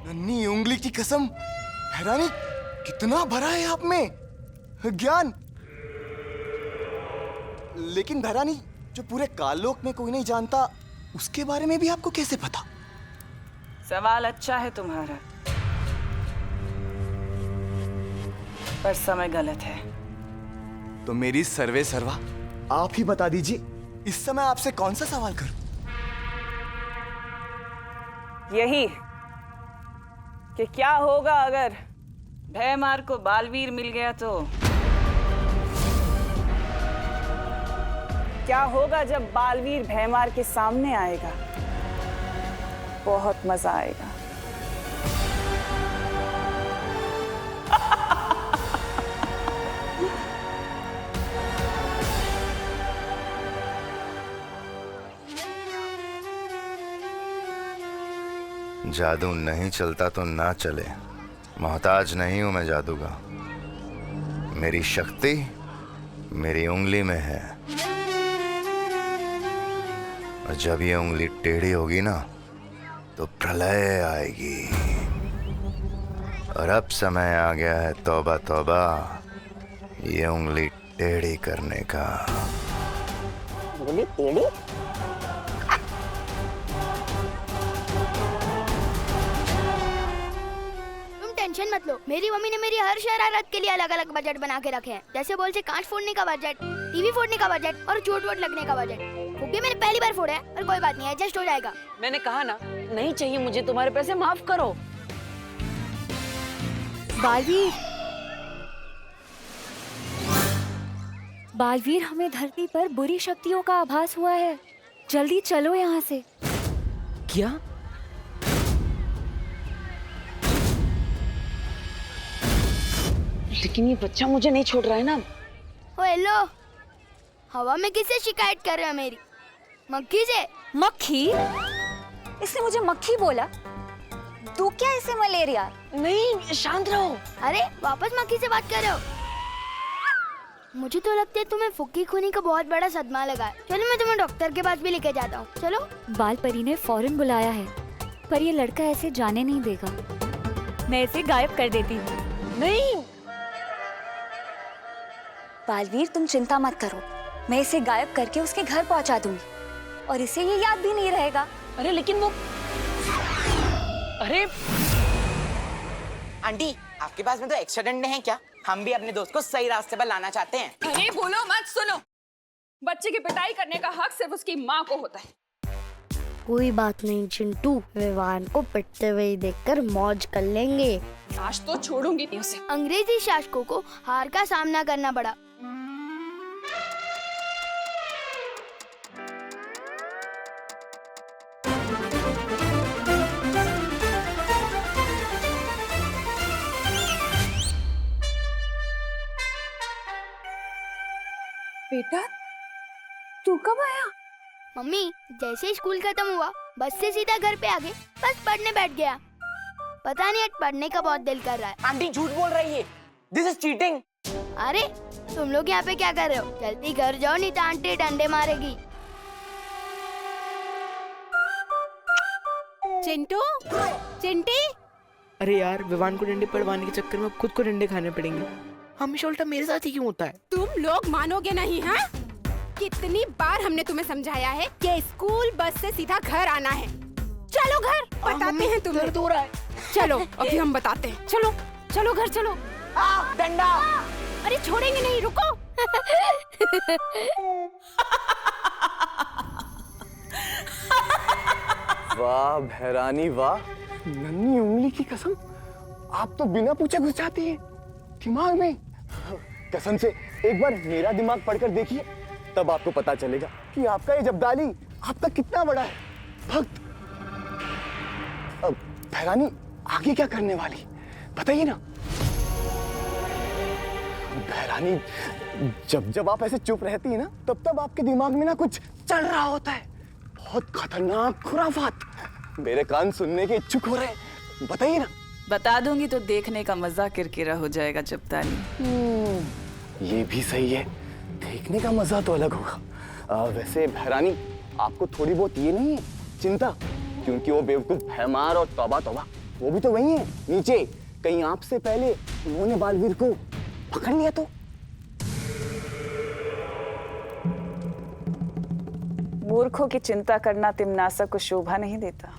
नन्ही उंगली की कसम, भैरानी कितना भरा है आप में ज्ञान। लेकिन भैरानी, जो पूरे काललोक में कोई नहीं जानता उसके बारे में भी आपको कैसे पता? सवाल अच्छा है तुम्हारा, पर समय गलत है। तो मेरी सर्वे सर्वा आप ही बता दीजिए, इस समय आपसे कौन सा सवाल करूं? यही कि क्या होगा अगर भैमार को बालवीर मिल गया तो? क्या होगा जब बालवीर भैमार के सामने आएगा? बहुत मजा आएगा। जादू नहीं चलता तो ना चले, मोहताज नहीं हूं मैं जादू का। मेरी शक्ति मेरी उंगली में है, और जब ये उंगली टेढ़ी होगी ना तो प्रलय आएगी। और अब समय आ गया है तौबा तौबा, ये उंगली टेढ़ी करने का। उंगली टेढ़ी। तुम टेंशन मत लो, मेरी मम्मी ने मेरी हर शरारत के लिए अलग अलग बजट बना के रखे हैं। जैसे बॉल से कांच फोड़ने का बजट, टीवी फोड़ने का बजट और चोट वोट लगने का बजट। क्योंकि मैंने पहली बार फोड़ा है, पर कोई बात नहीं, एडजस्ट हो जाएगा। मैंने कहा ना, नहीं चाहिए मुझे तुम्हारे पैसे, माफ करो। बालवीर, बालवीर, हमें धरती पर बुरी शक्तियों का आभास हुआ है। जल्दी चलो यहाँ से। क्या? लेकिन ये बच्चा मुझे नहीं छोड़ रहा है ना। ओ हेलो, हवा में किससे शिकायत कर रहे हो मेरी? मक्खी से। मक्खी? इसने मुझे मक्खी बोला? तू क्या इसे मलेरिया? नहीं, शांत रहो। अरे वापस मक्खी से बात कर रहे हो? मुझे तो लगता है तुम्हें फुक्की खूनी का बहुत बड़ा सदमा लगा है। चलो मैं तुम्हें डॉक्टर के पास भी लेके जाता हूँ। चलो। बाल परी ने फौरन बुलाया है, पर ये लड़का ऐसे जाने नहीं देगा। मैं इसे गायब कर देती हूँ। नहीं बालवीर, तुम चिंता मत करो, मैं इसे गायब करके उसके घर पहुँचा दूंगी और इसे ये याद भी नहीं रहेगा। अरे लेकिन वो, अरे आंटी, आपके पास में तो एक्स्ट्रा डंडे हैं क्या? हम भी अपने दोस्त को सही रास्ते पर लाना चाहते हैं। अरे बोलो मत, सुनो। बच्चे की पिटाई करने का हक सिर्फ उसकी माँ को होता है। कोई बात नहीं चिंटू, विवान को पिटते हुए देखकर मौज कर लेंगे। आज तो छोड़ूंगी नहीं उसे। अंग्रेजी शासकों को हार का सामना करना पड़ा। बेटा, तू कब आया? मम्मी, जैसे ही स्कूल खत्म हुआ, बस से सीधा घर पे आ गए, बस पढ़ने बैठ गया। पता नहीं, आज पढ़ने का बहुत दिल कर रहा है। आंटी झूठ बोल रही है। This is cheating. अरे तुम लोग यहाँ पे क्या कर रहे हो? जल्दी घर जाओ, नहीं तो आंटी डंडे मारेगी। चिंटू, चिंटी। अरे यार, विवान को डंडे पड़वाने के चक्कर में खुद को डंडे खाने पड़ेंगे। हमेशा उल्टा मेरे साथ ही क्यों होता है? तुम लोग मानोगे नहीं, हाँ? कितनी बार हमने तुम्हें समझाया है कि स्कूल बस से सीधा घर आना है। चलो घर, बताते हैं तुम्हें। दर्द हो रहा है। चलो अभी हम बताते हैं। चलो चलो घर चलो। डंडा। अरे छोड़ेंगे नहीं, रुको। वाह भैरानी वाह, नन्ही उंगली की कसम, आप तो बिना पूछे घुस जाती हैं दिमाग में। कसम से एक बार मेरा दिमाग पढ़कर देखिए, तब आपको पता चलेगा कि आपका ये जब्दाली आपका कितना बड़ा है भक्त। अब भैरानी आगे क्या करने वाली बताइए ना। भैरानी, जब जब आप ऐसे चुप रहती है ना, तब तब आपके दिमाग में ना कुछ चल रहा होता है, बहुत खतरनाक खुराफात। मेरे कान सुनने के इच्छुक हो रहे हैं, बताइए ना। बता दूंगी तो देखने का मजा किरकिरा हो जाएगा जब्दाली। ये भी सही है, देखने का मजा तो अलग होगा। वैसे भैरानी, आपको थोड़ी बहुत ये नहीं है चिंता, क्योंकि वो बेवकूफ भैमार और तौबा तौबा वो भी तो वही है नीचे। कहीं आपसे पहले उन्होंने बालवीर को पकड़ लिया तो? मूर्खों की चिंता करना तिमनासा को शोभा नहीं देता।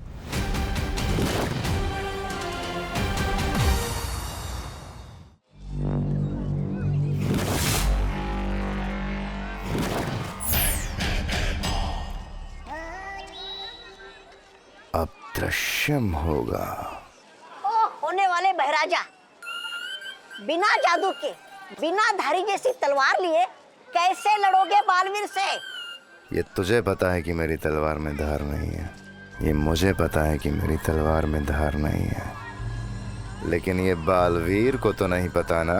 अब दृश्यम होगा। ओ होने वाले बहराजा, बिना जादू के, बिना धारी जैसी तलवार लिए कैसे लड़ोगे बालवीर से? ये तुझे पता है कि मेरी तलवार में धार नहीं है, ये मुझे पता है कि मेरी तलवार में धार नहीं है, लेकिन ये बालवीर को तो नहीं पता ना।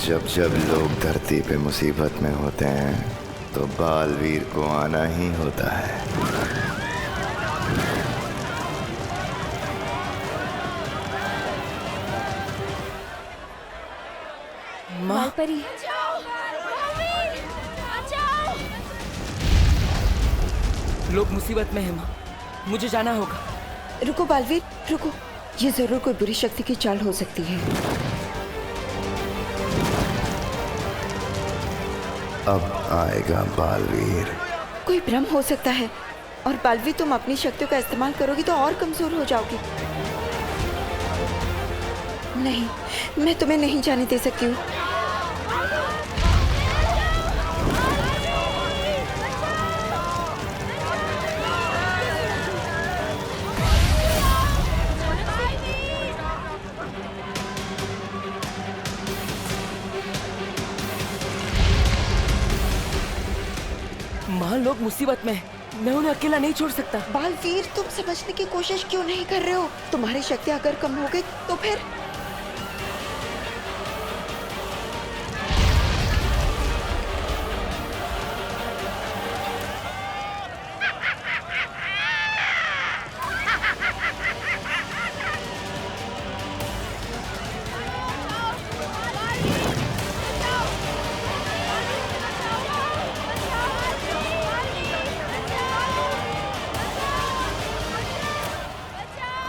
जब जब लोग धरती पे मुसीबत में होते हैं तो बालवीर को आना ही होता है। परी। लोग मुसीबत में हैं माँ, मुझे जाना होगा। रुको बालवीर, रुको। ये जरूर कोई बुरी शक्ति की चाल हो सकती है। अब आएगा बालवीर। कोई भ्रम हो सकता है, और बालवीर तुम अपनी शक्तियों का इस्तेमाल करोगी तो और कमजोर हो जाओगी। नहीं, मैं तुम्हें नहीं जाने दे सकती हूँ। माँ, लोग मुसीबत में हैं, मैं उन्हें अकेला नहीं छोड़ सकता। बालवीर, तुम समझने की कोशिश क्यों नहीं कर रहे हो? तुम्हारी शक्ति अगर कम हो गई तो फिर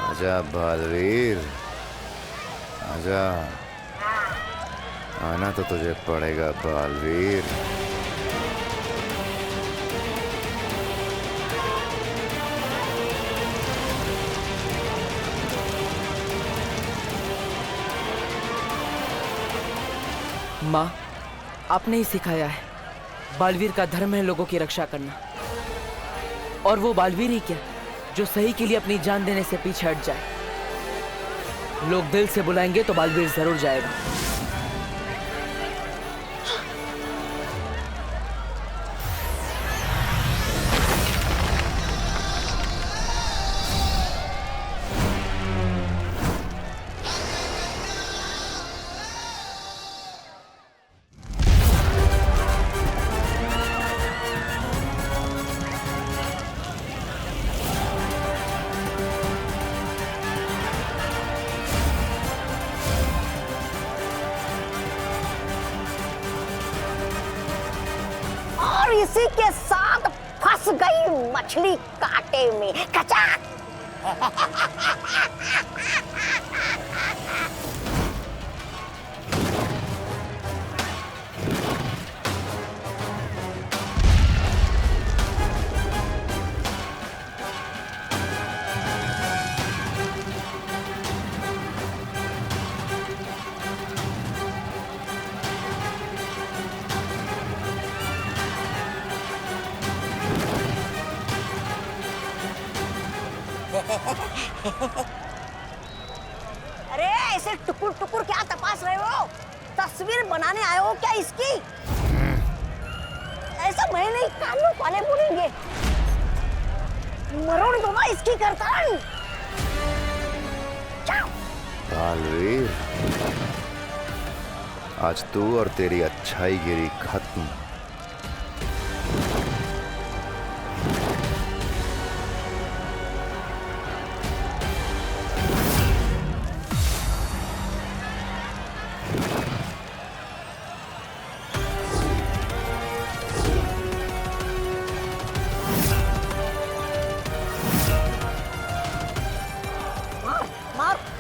आजा बालवीर, आजा। आना तो तुझे पड़ेगा बालवीर। माँ, आपने ही सिखाया है, बालवीर का धर्म है लोगों की रक्षा करना। और वो बालवीर ही क्या, जो सही के लिए अपनी जान देने से पीछे हट जाए। लोग दिल से बुलाएंगे तो बालवीर जरूर जाएगा। और इसी के साथ फंस गई मछली कांटे में। कचाक। अरे ऐसे टुकुर टुकुर क्या तपास रहे हो? तस्वीर बनाने आए हो क्या इसकी? ऐसा मैं नहीं, कानून वाले बोलेंगे। मरोड़ दो ना इसकी गर्दन। बालवीर, आज तू और तेरी अच्छाई गिरी खत्म।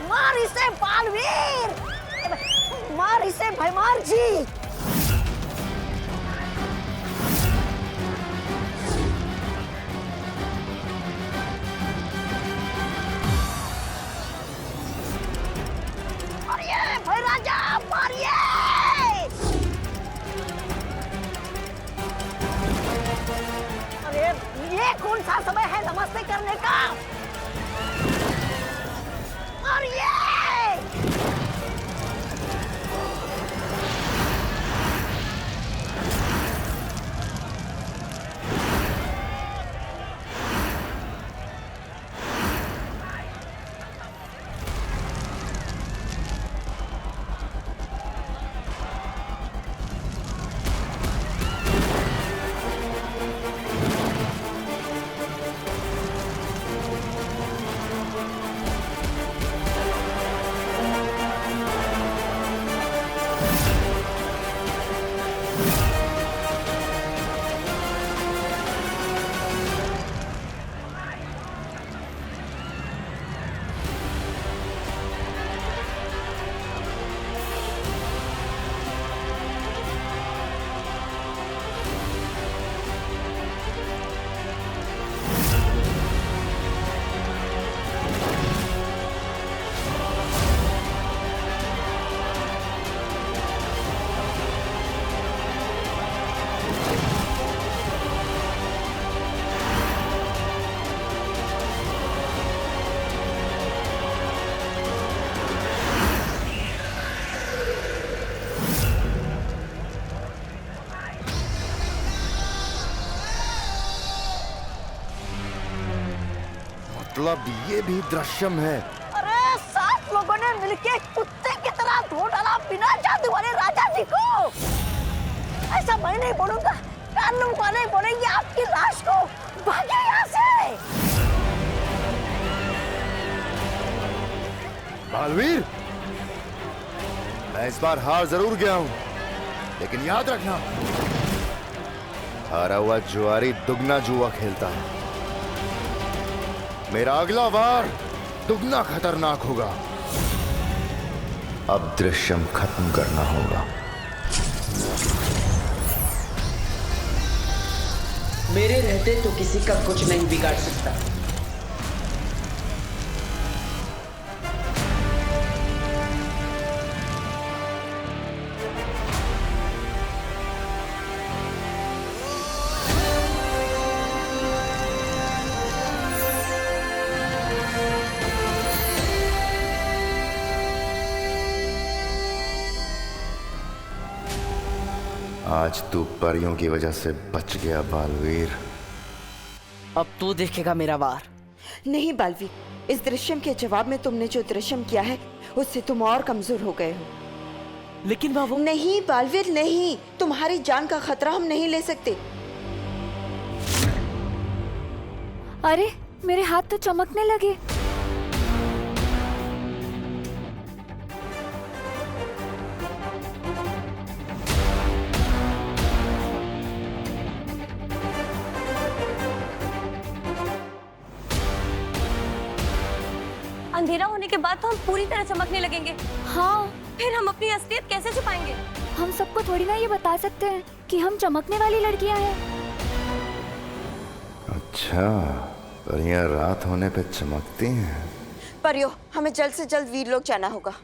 मार इसे बालवीर, मार इसे भैमार जी। मारिए भाई राजा, मारिए। अरे ये कौन सा समय है नमस्ते करने का? मारिए। मतलब ये भी दृश्यम है? अरे 7 लोगों ने मिलके कुत्ते की तरह धो डाला बिना जादू वाले राजा जी को। ऐसा मैं नहीं बोलूंगा, कानून वाले बोलेंगे आपकी लाश को। भागे यहाँ से। बालवीर, मैं इस बार हार जरूर गया हूं, लेकिन याद रखना, हारा हुआ जुआरी दुगना जुआ खेलता है। मेरा अगला वार दुगना खतरनाक होगा। अब दृश्यम खत्म करना होगा। मेरे रहते तो किसी का कुछ नहीं बिगाड़ सकता। आज तू परियों की वजह से बच गया बालवीर। अब तू देखेगा मेरा वार। नहीं बालवीर, इस दृश्यम के जवाब में तुमने जो दृश्यम किया है उससे तुम और कमजोर हो गए हो। लेकिन बाबू। नहीं बालवीर नहीं, तुम्हारी जान का खतरा हम नहीं ले सकते। अरे मेरे हाथ तो चमकने लगे। अंधेरा होने के बाद तो हम पूरी तरह चमकने लगेंगे। हाँ, फिर हम अपनी असलियत कैसे छुपाएंगे? हम सबको थोड़ी ना ये बता सकते हैं कि हम चमकने वाली लड़कियां हैं। अच्छा, परियां रात होने पे चमकती हैं। परियो, हमें जल्द से जल्द वीरलोक जाना होगा।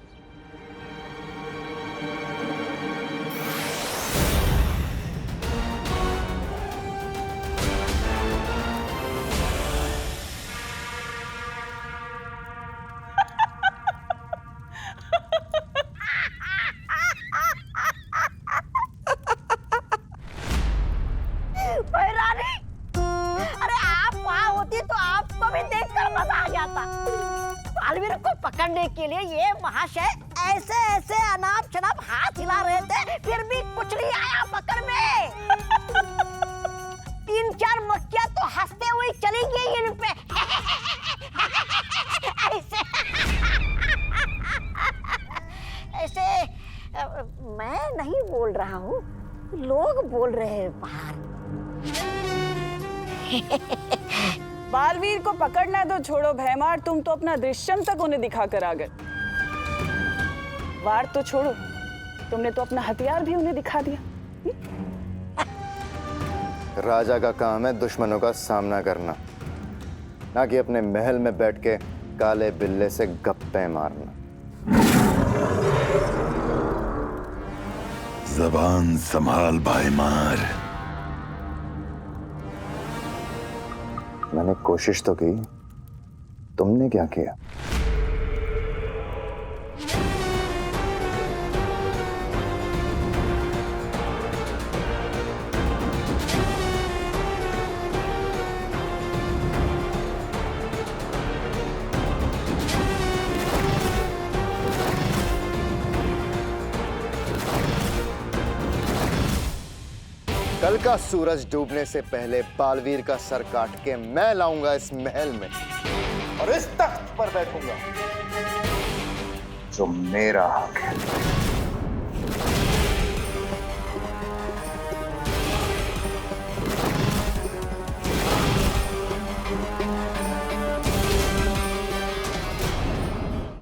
बालवीर को पकड़ने के लिए ये महाशय ऐसे ऐसे अनाप शनाप हाथ हिला रहे थे, फिर भी कुछ नहीं आया पकड़ में। 3-4 मक्खियां तो हंसते हुए चली गई इन पे। ऐसे ऐसे मैं नहीं बोल रहा हूँ, लोग बोल रहे हैं बाहर। बालवीर को पकड़ना तो छोड़ो भैमार, तुम तो अपना दृश्यम तक उन्हें दिखा कर आ गए। वार तो छोड़ो, तुमने तो अपना हथियार भी उन्हें दिखा दिया। राजा का काम है दुश्मनों का सामना करना, ना कि अपने महल में बैठ के काले बिल्ले से गप्पे मारना। जबान संभाल भाईमार। मैंने कोशिश तो की, तुमने क्या किया? कल का सूरज डूबने से पहले बालवीर का सर काट के मैं लाऊंगा इस महल में और इस तख्त पर बैठूंगा जो मेरा हक है।